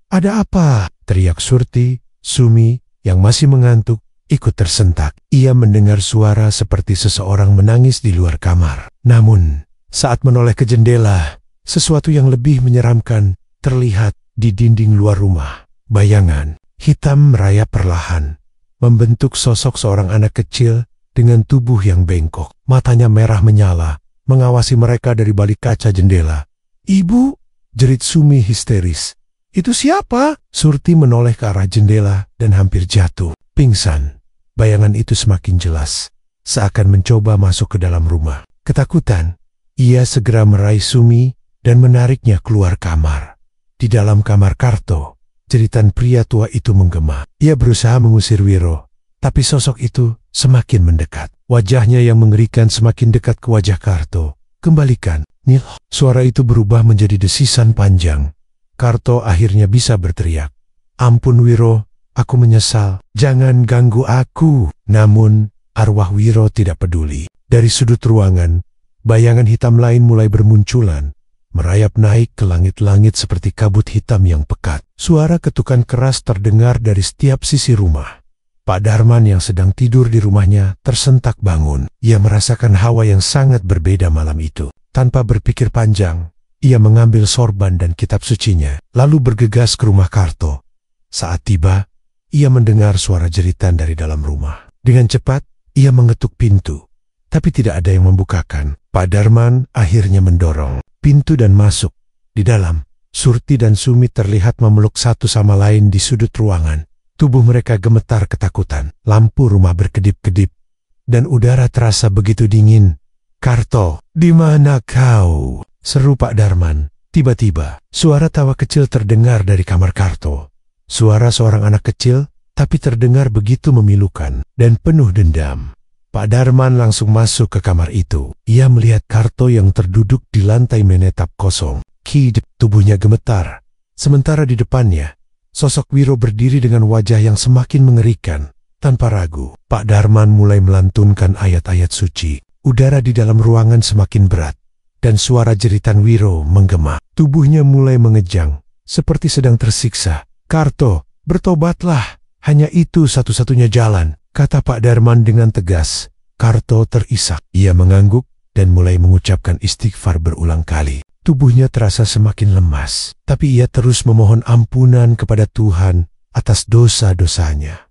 ada apa? Teriak Surti. Sumi yang masih mengantuk ikut tersentak. Ia mendengar suara seperti seseorang menangis di luar kamar. Namun, saat menoleh ke jendela, sesuatu yang lebih menyeramkan terlihat di dinding luar rumah. Bayangan hitam merayap perlahan, membentuk sosok seorang anak kecil dengan tubuh yang bengkok. Matanya merah menyala, mengawasi mereka dari balik kaca jendela. Ibu, jerit Sumi histeris. Itu siapa? Surti menoleh ke arah jendela dan hampir jatuh. Pingsan. Bayangan itu semakin jelas, seakan mencoba masuk ke dalam rumah. Ketakutan, ia segera meraih Sumi dan menariknya keluar kamar. Di dalam kamar Karto, jeritan pria tua itu menggema. Ia berusaha mengusir Wiro, tapi sosok itu semakin mendekat. Wajahnya yang mengerikan semakin dekat ke wajah Karto. Kembalikan, Nil. Suara itu berubah menjadi desisan panjang. Karto akhirnya bisa berteriak. Ampun Wiro, aku menyesal. Jangan ganggu aku. Namun, arwah Wiro tidak peduli. Dari sudut ruangan, bayangan hitam lain mulai bermunculan, merayap naik ke langit-langit seperti kabut hitam yang pekat. Suara ketukan keras terdengar dari setiap sisi rumah. Pak Darman yang sedang tidur di rumahnya tersentak bangun. Ia merasakan hawa yang sangat berbeda malam itu. Tanpa berpikir panjang, ia mengambil sorban dan kitab sucinya, lalu bergegas ke rumah Karto. Saat tiba, ia mendengar suara jeritan dari dalam rumah. Dengan cepat, ia mengetuk pintu, tapi tidak ada yang membukakan. Pak Darman akhirnya mendorong pintu dan masuk. Di dalam, Surti dan Sumi terlihat memeluk satu sama lain di sudut ruangan. Tubuh mereka gemetar ketakutan. Lampu rumah berkedip-kedip, dan udara terasa begitu dingin. Karto, di mana kau? Seru Pak Darman. Tiba-tiba, suara tawa kecil terdengar dari kamar Karto. Suara seorang anak kecil, tapi terdengar begitu memilukan dan penuh dendam. Pak Darman langsung masuk ke kamar itu. Ia melihat Karto yang terduduk di lantai menetap kosong. Tubuhnya gemetar. Sementara di depannya, sosok Wiro berdiri dengan wajah yang semakin mengerikan. Tanpa ragu, Pak Darman mulai melantunkan ayat-ayat suci. Udara di dalam ruangan semakin berat, dan suara jeritan Wiro menggema. Tubuhnya mulai mengejang, seperti sedang tersiksa. Karto, bertobatlah. Hanya itu satu-satunya jalan, kata Pak Darman dengan tegas. Karto terisak. Ia mengangguk dan mulai mengucapkan istighfar berulang kali. Tubuhnya terasa semakin lemas, tapi ia terus memohon ampunan kepada Tuhan atas dosa-dosanya.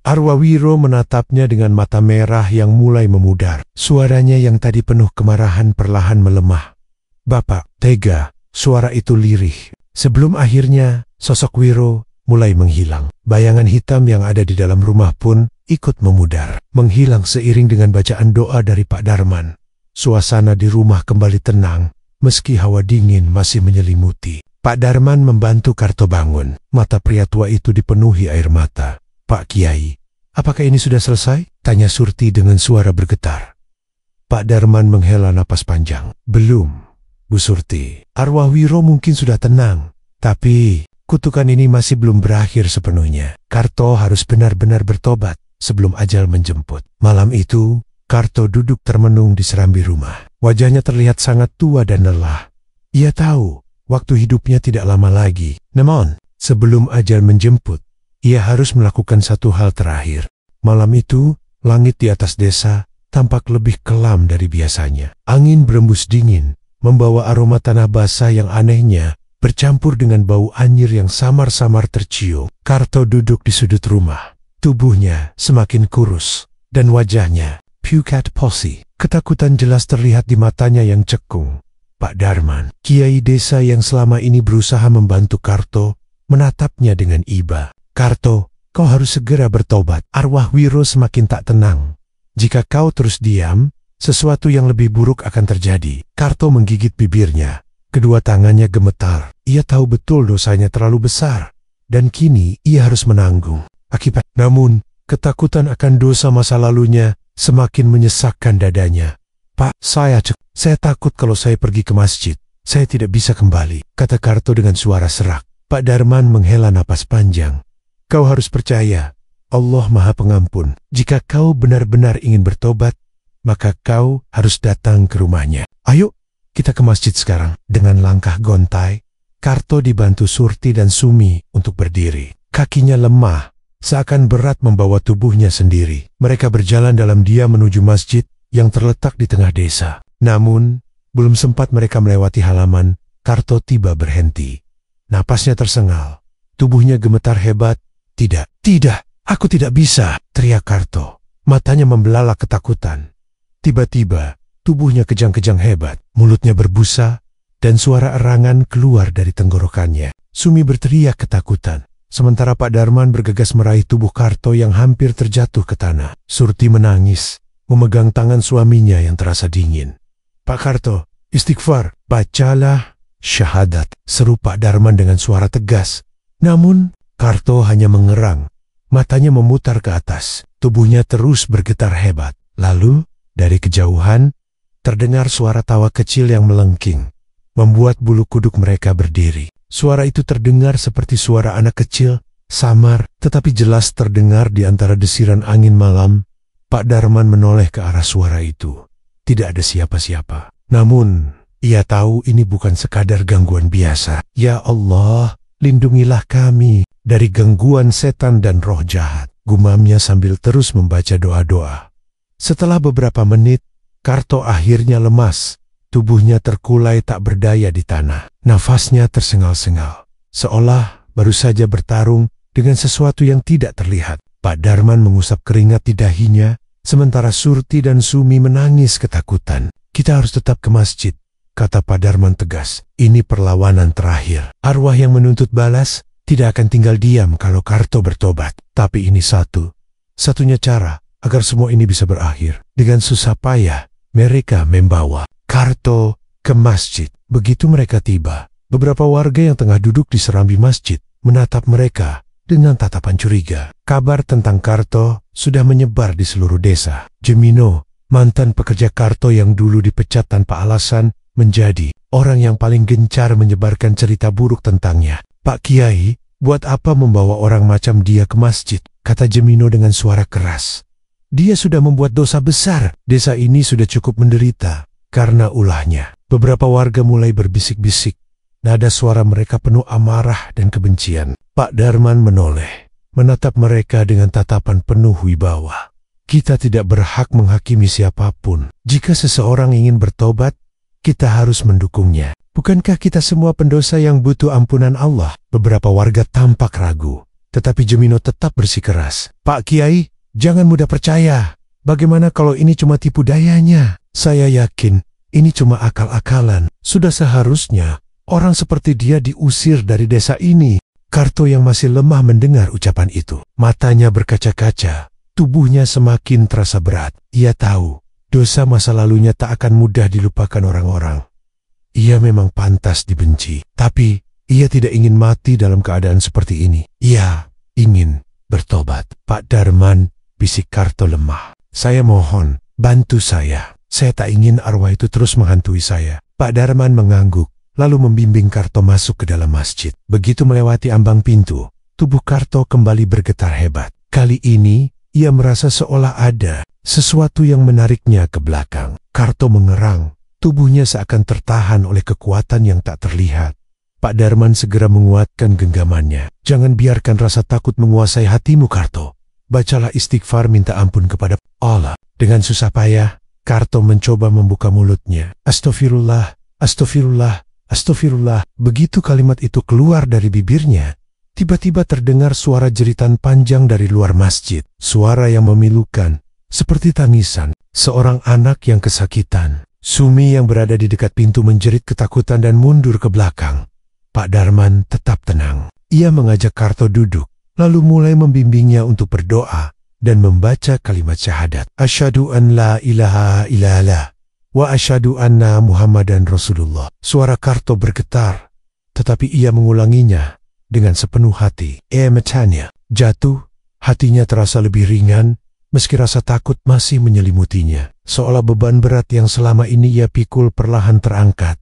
Arwah Wiro menatapnya dengan mata merah yang mulai memudar. Suaranya yang tadi penuh kemarahan perlahan melemah. Bapak, tega. Suara itu lirih. Sebelum akhirnya, sosok Wiro mulai menghilang. Bayangan hitam yang ada di dalam rumah pun ikut memudar, menghilang seiring dengan bacaan doa dari Pak Darman. Suasana di rumah kembali tenang, meski hawa dingin masih menyelimuti. Pak Darman membantu Karto bangun. Mata pria tua itu dipenuhi air mata. Pak Kiai, apakah ini sudah selesai? Tanya Surti dengan suara bergetar. Pak Darman menghela napas panjang. Belum, Bu Surti. Arwah Wiro mungkin sudah tenang, tapi kutukan ini masih belum berakhir sepenuhnya. Karto harus benar-benar bertobat sebelum ajal menjemput. Malam itu, Karto duduk termenung di serambi rumah. Wajahnya terlihat sangat tua dan lelah. Ia tahu, waktu hidupnya tidak lama lagi. Namun, sebelum ajal menjemput, ia harus melakukan satu hal terakhir. Malam itu, langit di atas desa tampak lebih kelam dari biasanya. Angin berembus dingin, membawa aroma tanah basah yang anehnya bercampur dengan bau anyir yang samar-samar tercium. Karto duduk di sudut rumah. Tubuhnya semakin kurus, dan wajahnya pucat posi. Ketakutan jelas terlihat di matanya yang cekung. Pak Darman, kiai desa yang selama ini berusaha membantu Karto, menatapnya dengan iba. Karto, kau harus segera bertobat. Arwah Wiro semakin tak tenang. Jika kau terus diam, sesuatu yang lebih buruk akan terjadi. Karto menggigit bibirnya. Kedua tangannya gemetar. Ia tahu betul dosanya terlalu besar. Dan kini ia harus menanggung akibat. Namun, ketakutan akan dosa masa lalunya semakin menyesakkan dadanya. Pak, saya takut kalau saya pergi ke masjid, saya tidak bisa kembali, kata Karto dengan suara serak. Pak Darman menghela napas panjang. Kau harus percaya, Allah Maha Pengampun. Jika kau benar-benar ingin bertobat, maka kau harus datang ke rumahnya. Ayo, kita ke masjid sekarang. Dengan langkah gontai, Karto dibantu Surti dan Sumi untuk berdiri. Kakinya lemah, seakan berat membawa tubuhnya sendiri. Mereka berjalan dalam diam menuju masjid yang terletak di tengah desa. Namun, belum sempat mereka melewati halaman, Karto tiba berhenti. Napasnya tersengal, tubuhnya gemetar hebat. Tidak, aku tidak bisa, teriak Karto. Matanya membelalak ketakutan. Tiba-tiba, tubuhnya kejang-kejang hebat, mulutnya berbusa, dan suara erangan keluar dari tenggorokannya. Sumi berteriak ketakutan. Sementara Pak Darman bergegas meraih tubuh Karto yang hampir terjatuh ke tanah. Surti menangis, memegang tangan suaminya yang terasa dingin. Pak Karto, istighfar, bacalah syahadat, seru Pak Darman dengan suara tegas. Namun, Karto hanya mengerang, matanya memutar ke atas, tubuhnya terus bergetar hebat. Lalu, dari kejauhan, terdengar suara tawa kecil yang melengking, membuat bulu kuduk mereka berdiri. Suara itu terdengar seperti suara anak kecil, samar, tetapi jelas terdengar di antara desiran angin malam. Pak Darman menoleh ke arah suara itu. Tidak ada siapa-siapa. Namun, ia tahu ini bukan sekadar gangguan biasa. Ya Allah, lindungilah kami dari gangguan setan dan roh jahat, gumamnya sambil terus membaca doa-doa. Setelah beberapa menit, Karto akhirnya lemas. Tubuhnya terkulai tak berdaya di tanah. Nafasnya tersengal-sengal, seolah baru saja bertarung dengan sesuatu yang tidak terlihat. Pak Darman mengusap keringat di dahinya, sementara Surti dan Sumi menangis ketakutan. Kita harus tetap ke masjid, kata Pak Darman tegas. Ini perlawanan terakhir. Arwah yang menuntut balas tidak akan tinggal diam kalau Karto bertobat. Tapi ini satunya cara agar semua ini bisa berakhir. Dengan susah payah, mereka membawa Karto ke masjid. Begitu mereka tiba, beberapa warga yang tengah duduk di serambi masjid menatap mereka dengan tatapan curiga. Kabar tentang Karto sudah menyebar di seluruh desa. Jemino, mantan pekerja Karto yang dulu dipecat tanpa alasan, menjadi orang yang paling gencar menyebarkan cerita buruk tentangnya. Pak Kiai, buat apa membawa orang macam dia ke masjid? Kata Jemino dengan suara keras. Dia sudah membuat dosa besar. Desa ini sudah cukup menderita karena ulahnya. Beberapa warga mulai berbisik-bisik. Nada suara mereka penuh amarah dan kebencian. Pak Darman menoleh, menatap mereka dengan tatapan penuh wibawa. Kita tidak berhak menghakimi siapapun. Jika seseorang ingin bertobat, kita harus mendukungnya. Bukankah kita semua pendosa yang butuh ampunan Allah? Beberapa warga tampak ragu, tetapi Jemino tetap bersikeras. Pak Kiai, jangan mudah percaya. Bagaimana kalau ini cuma tipu dayanya? Saya yakin ini cuma akal-akalan. Sudah seharusnya orang seperti dia diusir dari desa ini. Karto yang masih lemah mendengar ucapan itu. Matanya berkaca-kaca, tubuhnya semakin terasa berat. Ia tahu dosa masa lalunya tak akan mudah dilupakan orang-orang. Ia memang pantas dibenci, tapi ia tidak ingin mati dalam keadaan seperti ini. Ia ingin bertobat. Pak Darman, bisik Karto lemah. Saya mohon, bantu saya. Saya tak ingin arwah itu terus menghantui saya. Pak Darman mengangguk, lalu membimbing Karto masuk ke dalam masjid. Begitu melewati ambang pintu, tubuh Karto kembali bergetar hebat. Kali ini, ia merasa seolah ada sesuatu yang menariknya ke belakang. Karto mengerang, tubuhnya seakan tertahan oleh kekuatan yang tak terlihat. Pak Darman segera menguatkan genggamannya. Jangan biarkan rasa takut menguasai hatimu, Karto. Bacalah istighfar minta ampun kepada Allah. Dengan susah payah, Karto mencoba membuka mulutnya. Astagfirullah, astagfirullah, Astagfirullah, begitu kalimat itu keluar dari bibirnya, tiba-tiba terdengar suara jeritan panjang dari luar masjid. Suara yang memilukan, seperti tangisan seorang anak yang kesakitan. Sumi yang berada di dekat pintu menjerit ketakutan dan mundur ke belakang. Pak Darman tetap tenang. Ia mengajak Karto duduk, lalu mulai membimbingnya untuk berdoa dan membaca kalimat syahadat. Asyhadu an la ilaha illallah wa asyhadu anna Muhammadan Rasulullah. Suara Karto bergetar, tetapi ia mengulanginya dengan sepenuh hati. Matanya jatuh, hatinya terasa lebih ringan, meski rasa takut masih menyelimutinya. Seolah beban berat yang selama ini ia pikul perlahan terangkat.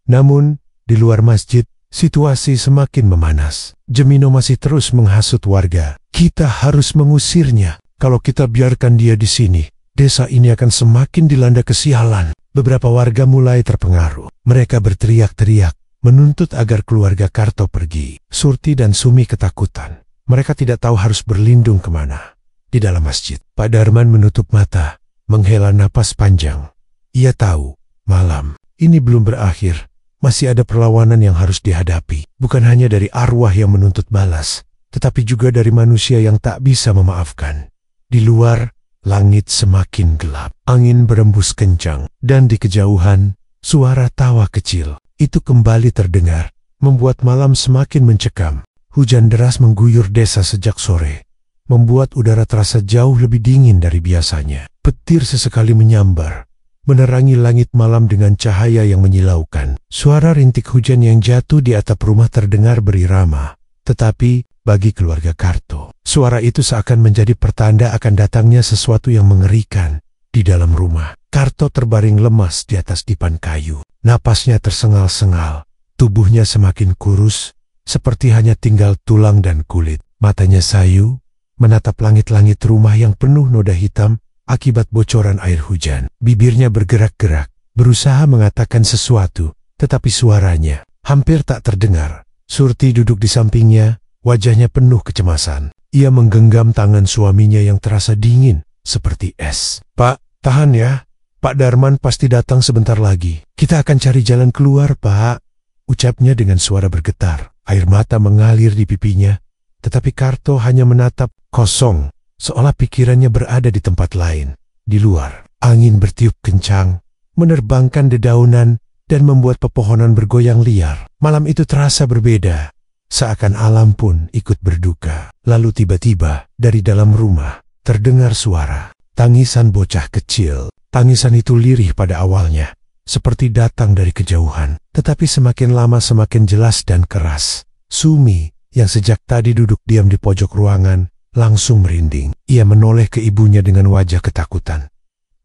Namun, di luar masjid, situasi semakin memanas. Jemino masih terus menghasut warga. Kita harus mengusirnya. Kalau kita biarkan dia di sini, desa ini akan semakin dilanda kesialan. Beberapa warga mulai terpengaruh. Mereka berteriak-teriak, menuntut agar keluarga Karto pergi. Surti dan Sumi ketakutan. Mereka tidak tahu harus berlindung kemana. Di dalam masjid, Pak Darman menutup mata, menghela napas panjang. Ia tahu, malam ini belum berakhir. Masih ada perlawanan yang harus dihadapi. Bukan hanya dari arwah yang menuntut balas, tetapi juga dari manusia yang tak bisa memaafkan. Di luar, langit semakin gelap. Angin berembus kencang, dan di kejauhan, suara tawa kecil itu kembali terdengar, membuat malam semakin mencekam. Hujan deras mengguyur desa sejak sore, membuat udara terasa jauh lebih dingin dari biasanya. Petir sesekali menyambar, menerangi langit malam dengan cahaya yang menyilaukan. Suara rintik hujan yang jatuh di atap rumah terdengar berirama. Tetapi bagi keluarga Karto, suara itu seakan menjadi pertanda akan datangnya sesuatu yang mengerikan di dalam rumah. Karto terbaring lemas di atas dipan kayu. Napasnya tersengal-sengal, tubuhnya semakin kurus, seperti hanya tinggal tulang dan kulit. Matanya sayu, menatap langit-langit rumah yang penuh noda hitam akibat bocoran air hujan. Bibirnya bergerak-gerak, berusaha mengatakan sesuatu, tetapi suaranya hampir tak terdengar. Surti duduk di sampingnya, wajahnya penuh kecemasan. Ia menggenggam tangan suaminya yang terasa dingin, seperti es. Pak, tahan ya. Pak Darman pasti datang sebentar lagi. Kita akan cari jalan keluar, Pak. Ucapnya dengan suara bergetar. Air mata mengalir di pipinya, tetapi Karto hanya menatap kosong, seolah pikirannya berada di tempat lain. Di luar, angin bertiup kencang, menerbangkan dedaunan dan membuat pepohonan bergoyang liar. Malam itu terasa berbeda, seakan alam pun ikut berduka. Lalu tiba-tiba, dari dalam rumah, terdengar suara tangisan bocah kecil. Tangisan itu lirih pada awalnya, seperti datang dari kejauhan, tetapi semakin lama semakin jelas dan keras. Sumi, yang sejak tadi duduk diam di pojok ruangan, langsung merinding. Ia menoleh ke ibunya dengan wajah ketakutan.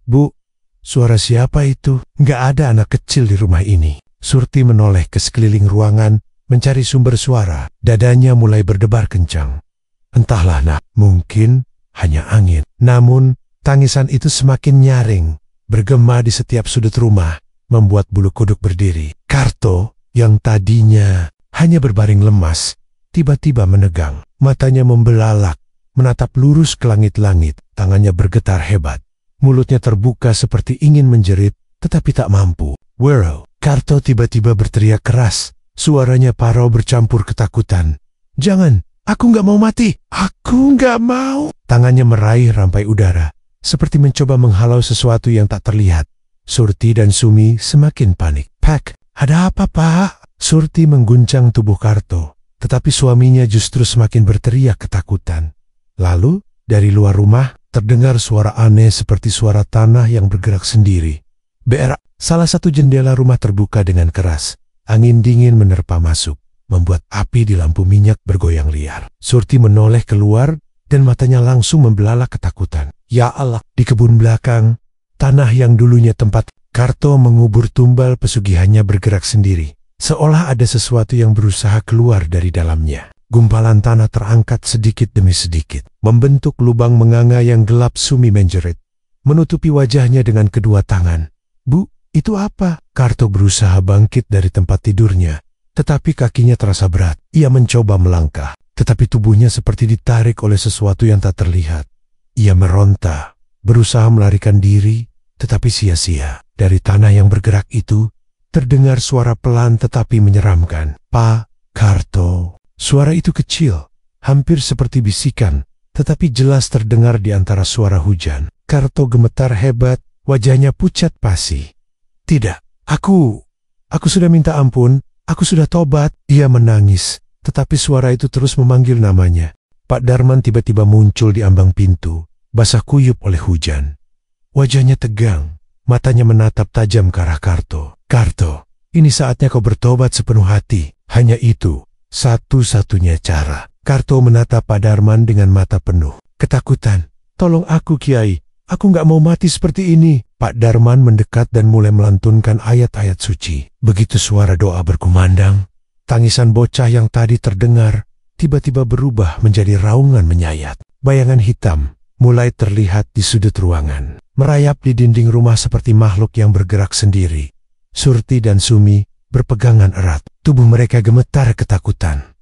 Bu, suara siapa itu? Nggak ada anak kecil di rumah ini. Surti menoleh ke sekeliling ruangan, mencari sumber suara. Dadanya mulai berdebar kencang. Entahlah nak, mungkin hanya angin. Namun, tangisan itu semakin nyaring, bergema di setiap sudut rumah, membuat bulu kuduk berdiri. Karto, yang tadinya hanya berbaring lemas, tiba-tiba menegang. Matanya membelalak, menatap lurus ke langit-langit. Tangannya bergetar hebat. Mulutnya terbuka seperti ingin menjerit, tetapi tak mampu. Wow! Karto tiba-tiba berteriak keras. Suaranya parau bercampur ketakutan. Jangan! Aku nggak mau mati! Aku nggak mau! Tangannya meraih rampai udara, seperti mencoba menghalau sesuatu yang tak terlihat. Surti dan Sumi semakin panik. Pak, ada apa, Pak? Surti mengguncang tubuh Karto, tetapi suaminya justru semakin berteriak ketakutan. Lalu, dari luar rumah, terdengar suara aneh seperti suara tanah yang bergerak sendiri. Berak, salah satu jendela rumah terbuka dengan keras. Angin dingin menerpa masuk, membuat api di lampu minyak bergoyang liar. Surti menoleh keluar, dan matanya langsung membelalak ketakutan. Ya Allah, di kebun belakang, tanah yang dulunya tempat Karto mengubur tumbal pesugihannya bergerak sendiri, seolah ada sesuatu yang berusaha keluar dari dalamnya. Gumpalan tanah terangkat sedikit demi sedikit, membentuk lubang menganga yang gelap. Sumi menjerit, menutupi wajahnya dengan kedua tangan. Bu, itu apa? Karto berusaha bangkit dari tempat tidurnya, tetapi kakinya terasa berat. Ia mencoba melangkah, tetapi tubuhnya seperti ditarik oleh sesuatu yang tak terlihat. Ia meronta, berusaha melarikan diri, tetapi sia-sia. Dari tanah yang bergerak itu, terdengar suara pelan tetapi menyeramkan. "Pak Karto." Suara itu kecil, hampir seperti bisikan, tetapi jelas terdengar di antara suara hujan. Karto gemetar hebat, wajahnya pucat pasi. "Tidak, aku sudah minta ampun, aku sudah tobat." Ia menangis, tetapi suara itu terus memanggil namanya. Pak Darman tiba-tiba muncul di ambang pintu, basah kuyup oleh hujan. Wajahnya tegang, matanya menatap tajam ke arah Karto. "Karto, ini saatnya kau bertobat sepenuh hati. Hanya itu, satu-satunya cara." Karto menatap Pak Darman dengan mata penuh ketakutan. "Tolong aku, Kiai. Aku nggak mau mati seperti ini." Pak Darman mendekat dan mulai melantunkan ayat-ayat suci. Begitu suara doa berkumandang, tangisan bocah yang tadi terdengar tiba-tiba berubah menjadi raungan menyayat. Bayangan hitam mulai terlihat di sudut ruangan, merayap di dinding rumah seperti makhluk yang bergerak sendiri. Surti dan Sumi berpegangan erat, tubuh mereka gemetar ketakutan.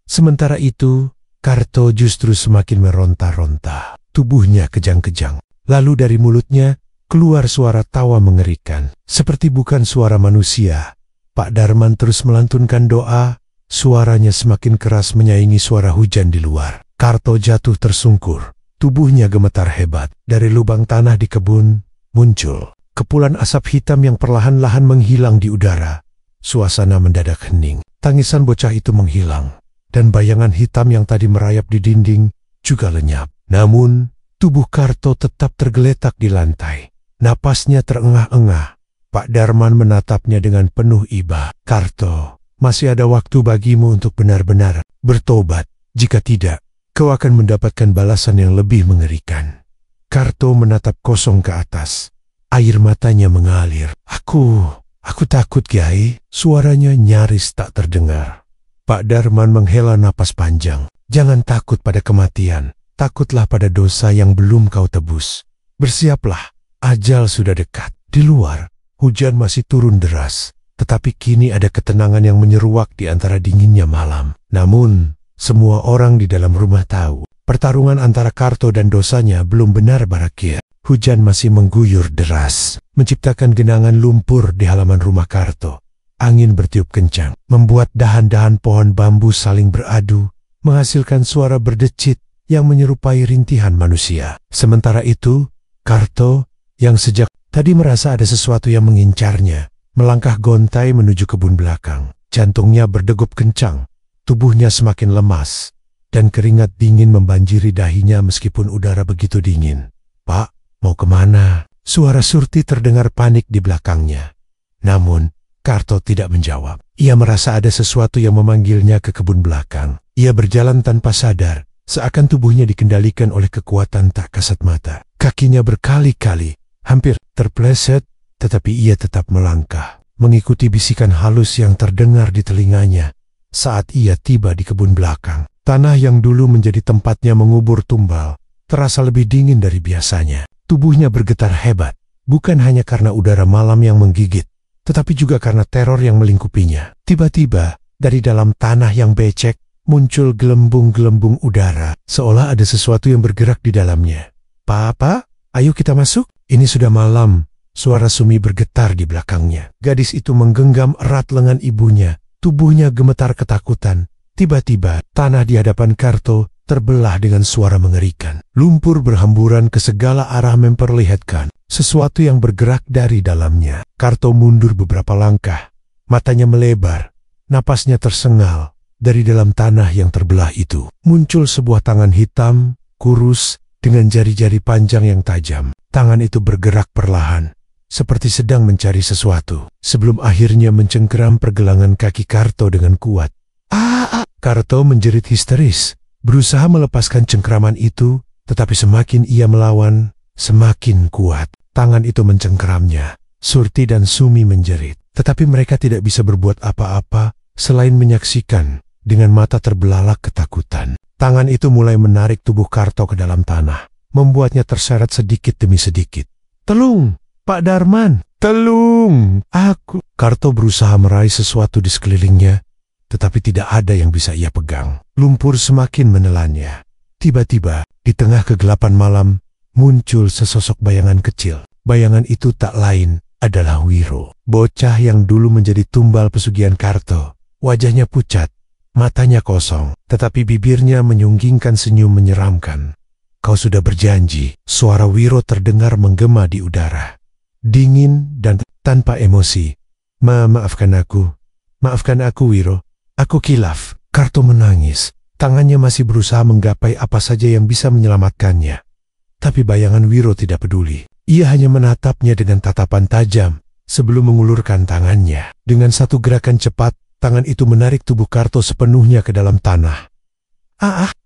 Sementara itu, Karto justru semakin meronta-ronta. Tubuhnya kejang-kejang. Lalu dari mulutnya keluar suara tawa mengerikan. Seperti bukan suara manusia. Pak Darman terus melantunkan doa. Suaranya semakin keras menyaingi suara hujan di luar. Karto jatuh tersungkur. Tubuhnya gemetar hebat. Dari lubang tanah di kebun muncul kepulan asap hitam yang perlahan-lahan menghilang di udara. Suasana mendadak hening. Tangisan bocah itu menghilang. Dan bayangan hitam yang tadi merayap di dinding juga lenyap. Namun, tubuh Karto tetap tergeletak di lantai. Napasnya terengah-engah. Pak Darman menatapnya dengan penuh iba. "Karto, masih ada waktu bagimu untuk benar-benar bertobat. Jika tidak, kau akan mendapatkan balasan yang lebih mengerikan." Karto menatap kosong ke atas. Air matanya mengalir. Aku takut, Kiai." Suaranya nyaris tak terdengar. Pak Darman menghela napas panjang. "Jangan takut pada kematian. Takutlah pada dosa yang belum kau tebus. Bersiaplah, ajal sudah dekat." Di luar, hujan masih turun deras. Tetapi kini ada ketenangan yang menyeruak di antara dinginnya malam. Namun, semua orang di dalam rumah tahu, pertarungan antara Karto dan dosanya belum benar berakhir. Hujan masih mengguyur deras, menciptakan genangan lumpur di halaman rumah Karto. Angin bertiup kencang, membuat dahan-dahan pohon bambu saling beradu, menghasilkan suara berdecit yang menyerupai rintihan manusia. Sementara itu, Karto, yang sejak tadi merasa ada sesuatu yang mengincarnya, melangkah gontai menuju kebun belakang. Jantungnya berdegup kencang, tubuhnya semakin lemas, dan keringat dingin membanjiri dahinya meskipun udara begitu dingin. "Pak, mau kemana?" Suara Surti terdengar panik di belakangnya. Namun, Karto tidak menjawab. Ia merasa ada sesuatu yang memanggilnya ke kebun belakang. Ia berjalan tanpa sadar, seakan tubuhnya dikendalikan oleh kekuatan tak kasat mata. Kakinya berkali-kali, hampir terpleset, tetapi ia tetap melangkah, mengikuti bisikan halus yang terdengar di telinganya. Saat ia tiba di kebun belakang, tanah yang dulu menjadi tempatnya mengubur tumbal, terasa lebih dingin dari biasanya. Tubuhnya bergetar hebat, bukan hanya karena udara malam yang menggigit, tetapi juga karena teror yang melingkupinya. Tiba-tiba, dari dalam tanah yang becek, muncul gelembung-gelembung udara, seolah ada sesuatu yang bergerak di dalamnya. "Papa, ayo kita masuk." "Ini sudah malam." Suara Sumi bergetar di belakangnya. Gadis itu menggenggam erat lengan ibunya, tubuhnya gemetar ketakutan. Tiba-tiba, tanah di hadapan Karto terbelah dengan suara mengerikan. Lumpur berhamburan ke segala arah memperlihatkan sesuatu yang bergerak dari dalamnya. Karto mundur beberapa langkah, matanya melebar, napasnya tersengal. Dari dalam tanah yang terbelah itu, muncul sebuah tangan hitam, kurus, dengan jari-jari panjang yang tajam. Tangan itu bergerak perlahan, seperti sedang mencari sesuatu, sebelum akhirnya mencengkeram pergelangan kaki Karto dengan kuat. Karto menjerit histeris, berusaha melepaskan cengkeraman itu, tetapi semakin ia melawan, semakin kuat. Tangan itu mencengkeramnya. Surti dan Sumi menjerit, tetapi mereka tidak bisa berbuat apa-apa selain menyaksikan dengan mata terbelalak ketakutan. Tangan itu mulai menarik tubuh Karto ke dalam tanah, membuatnya terseret sedikit demi sedikit. "Telung, Pak Darman, telung, aku." Karto berusaha meraih sesuatu di sekelilingnya, tetapi tidak ada yang bisa ia pegang. Lumpur semakin menelannya. Tiba-tiba, di tengah kegelapan malam, muncul sesosok bayangan kecil. Bayangan itu tak lain adalah Wiro, bocah yang dulu menjadi tumbal pesugihan Karto. Wajahnya pucat, matanya kosong, tetapi bibirnya menyunggingkan senyum menyeramkan. Kau sudah berjanji. Suara Wiro terdengar menggema di udara. Dingin dan tanpa emosi. Maafkan aku. Maafkan aku, Wiro. Aku kilaf. Karto menangis. Tangannya masih berusaha menggapai apa saja yang bisa menyelamatkannya. Tapi bayangan Wiro tidak peduli. Ia hanya menatapnya dengan tatapan tajam sebelum mengulurkan tangannya. Dengan satu gerakan cepat, tangan itu menarik tubuh Karto sepenuhnya ke dalam tanah.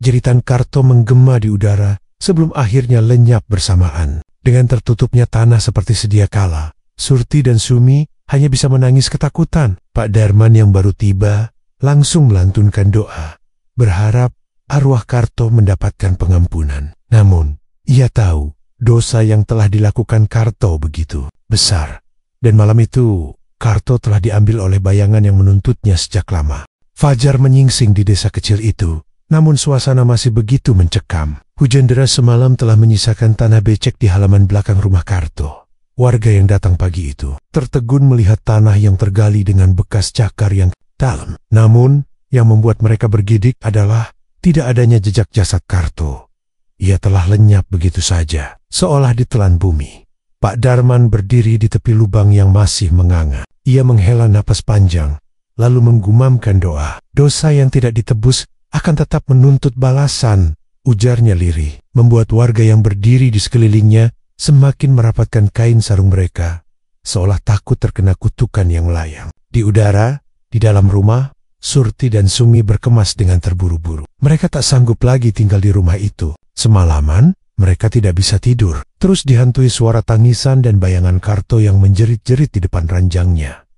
Jeritan Karto menggema di udara sebelum akhirnya lenyap bersamaan. Dengan tertutupnya tanah seperti sedia kala, Surti dan Sumi hanya bisa menangis ketakutan. Pak Darman yang baru tiba langsung melantunkan doa, berharap arwah Karto mendapatkan pengampunan. Namun, ia tahu dosa yang telah dilakukan Karto begitu besar. Dan malam itu, Karto telah diambil oleh bayangan yang menuntutnya sejak lama. Fajar menyingsing di desa kecil itu, namun suasana masih begitu mencekam. Hujan deras semalam telah menyisakan tanah becek di halaman belakang rumah Karto. Warga yang datang pagi itu tertegun melihat tanah yang tergali dengan bekas cakar yang dalam. Namun, yang membuat mereka bergidik adalah tidak adanya jejak jasad Karto. Ia telah lenyap begitu saja, seolah ditelan bumi. Pak Darman berdiri di tepi lubang yang masih menganga. Ia menghela napas panjang, lalu menggumamkan doa. Dosa yang tidak ditebus akan tetap menuntut balasan, ujarnya lirih, membuat warga yang berdiri di sekelilingnya semakin merapatkan kain sarung mereka, seolah takut terkena kutukan yang melayang. Di udara, di dalam rumah, Surti dan Sumi berkemas dengan terburu-buru. Mereka tak sanggup lagi tinggal di rumah itu. Semalaman, mereka tidak bisa tidur, terus dihantui suara tangisan dan bayangan Karto yang menjerit-jerit di depan ranjangnya.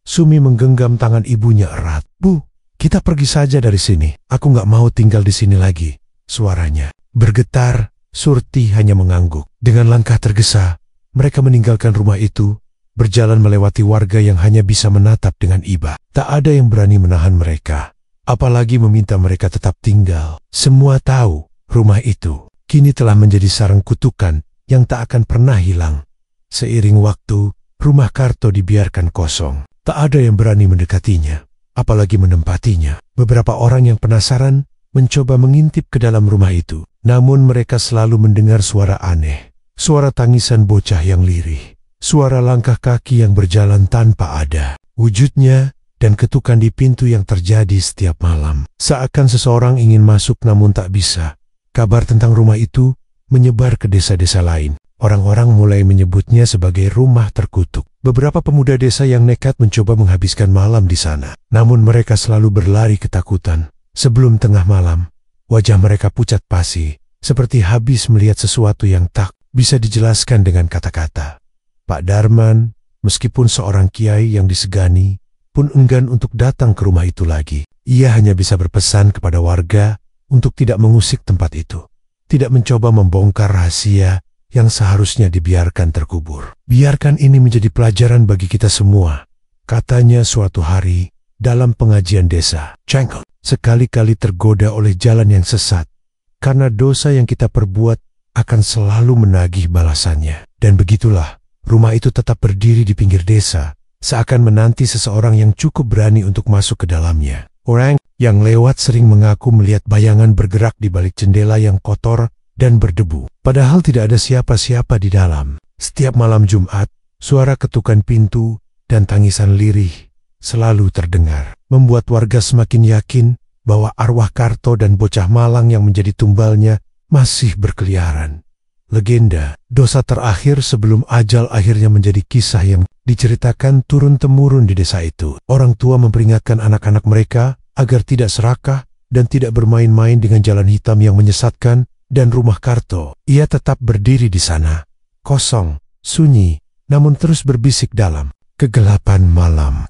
Sumi menggenggam tangan ibunya erat. Bu, kita pergi saja dari sini. Aku nggak mau tinggal di sini lagi. Suaranya bergetar. Surti hanya mengangguk. Dengan langkah tergesa, mereka meninggalkan rumah itu, berjalan melewati warga yang hanya bisa menatap dengan iba. Tak ada yang berani menahan mereka, apalagi meminta mereka tetap tinggal. Semua tahu, rumah itu kini telah menjadi sarang kutukan yang tak akan pernah hilang. Seiring waktu, rumah Karto dibiarkan kosong. Tak ada yang berani mendekatinya, apalagi menempatinya. Beberapa orang yang penasaran mencoba mengintip ke dalam rumah itu. Namun mereka selalu mendengar suara aneh, suara tangisan bocah yang lirih, suara langkah kaki yang berjalan tanpa ada wujudnya, dan ketukan di pintu yang terjadi setiap malam. Seakan seseorang ingin masuk namun tak bisa. Kabar tentang rumah itu menyebar ke desa-desa lain. Orang-orang mulai menyebutnya sebagai rumah terkutuk. Beberapa pemuda desa yang nekat mencoba menghabiskan malam di sana. Namun mereka selalu berlari ketakutan. Sebelum tengah malam, wajah mereka pucat pasi, seperti habis melihat sesuatu yang tak bisa dijelaskan dengan kata-kata. Pak Darman, meskipun seorang kiai yang disegani, pun enggan untuk datang ke rumah itu lagi. Ia hanya bisa berpesan kepada warga untuk tidak mengusik tempat itu, tidak mencoba membongkar rahasia yang seharusnya dibiarkan terkubur. Biarkan ini menjadi pelajaran bagi kita semua, katanya suatu hari dalam pengajian desa. Cengkel. Sekali-kali tergoda oleh jalan yang sesat, karena dosa yang kita perbuat akan selalu menagih balasannya. Dan begitulah, rumah itu tetap berdiri di pinggir desa, seakan menanti seseorang yang cukup berani untuk masuk ke dalamnya. Orang yang lewat sering mengaku melihat bayangan bergerak di balik jendela yang kotor dan berdebu. Padahal tidak ada siapa-siapa di dalam. Setiap malam Jumat, suara ketukan pintu dan tangisan lirih selalu terdengar, membuat warga semakin yakin bahwa arwah Karto dan bocah malang yang menjadi tumbalnya masih berkeliaran. Legenda, dosa terakhir sebelum ajal akhirnya menjadi kisah yang diceritakan turun-temurun di desa itu. Orang tua memperingatkan anak-anak mereka agar tidak serakah dan tidak bermain-main dengan jalan hitam yang menyesatkan, dan rumah Karto, ia tetap berdiri di sana, kosong, sunyi, namun terus berbisik dalam kegelapan malam.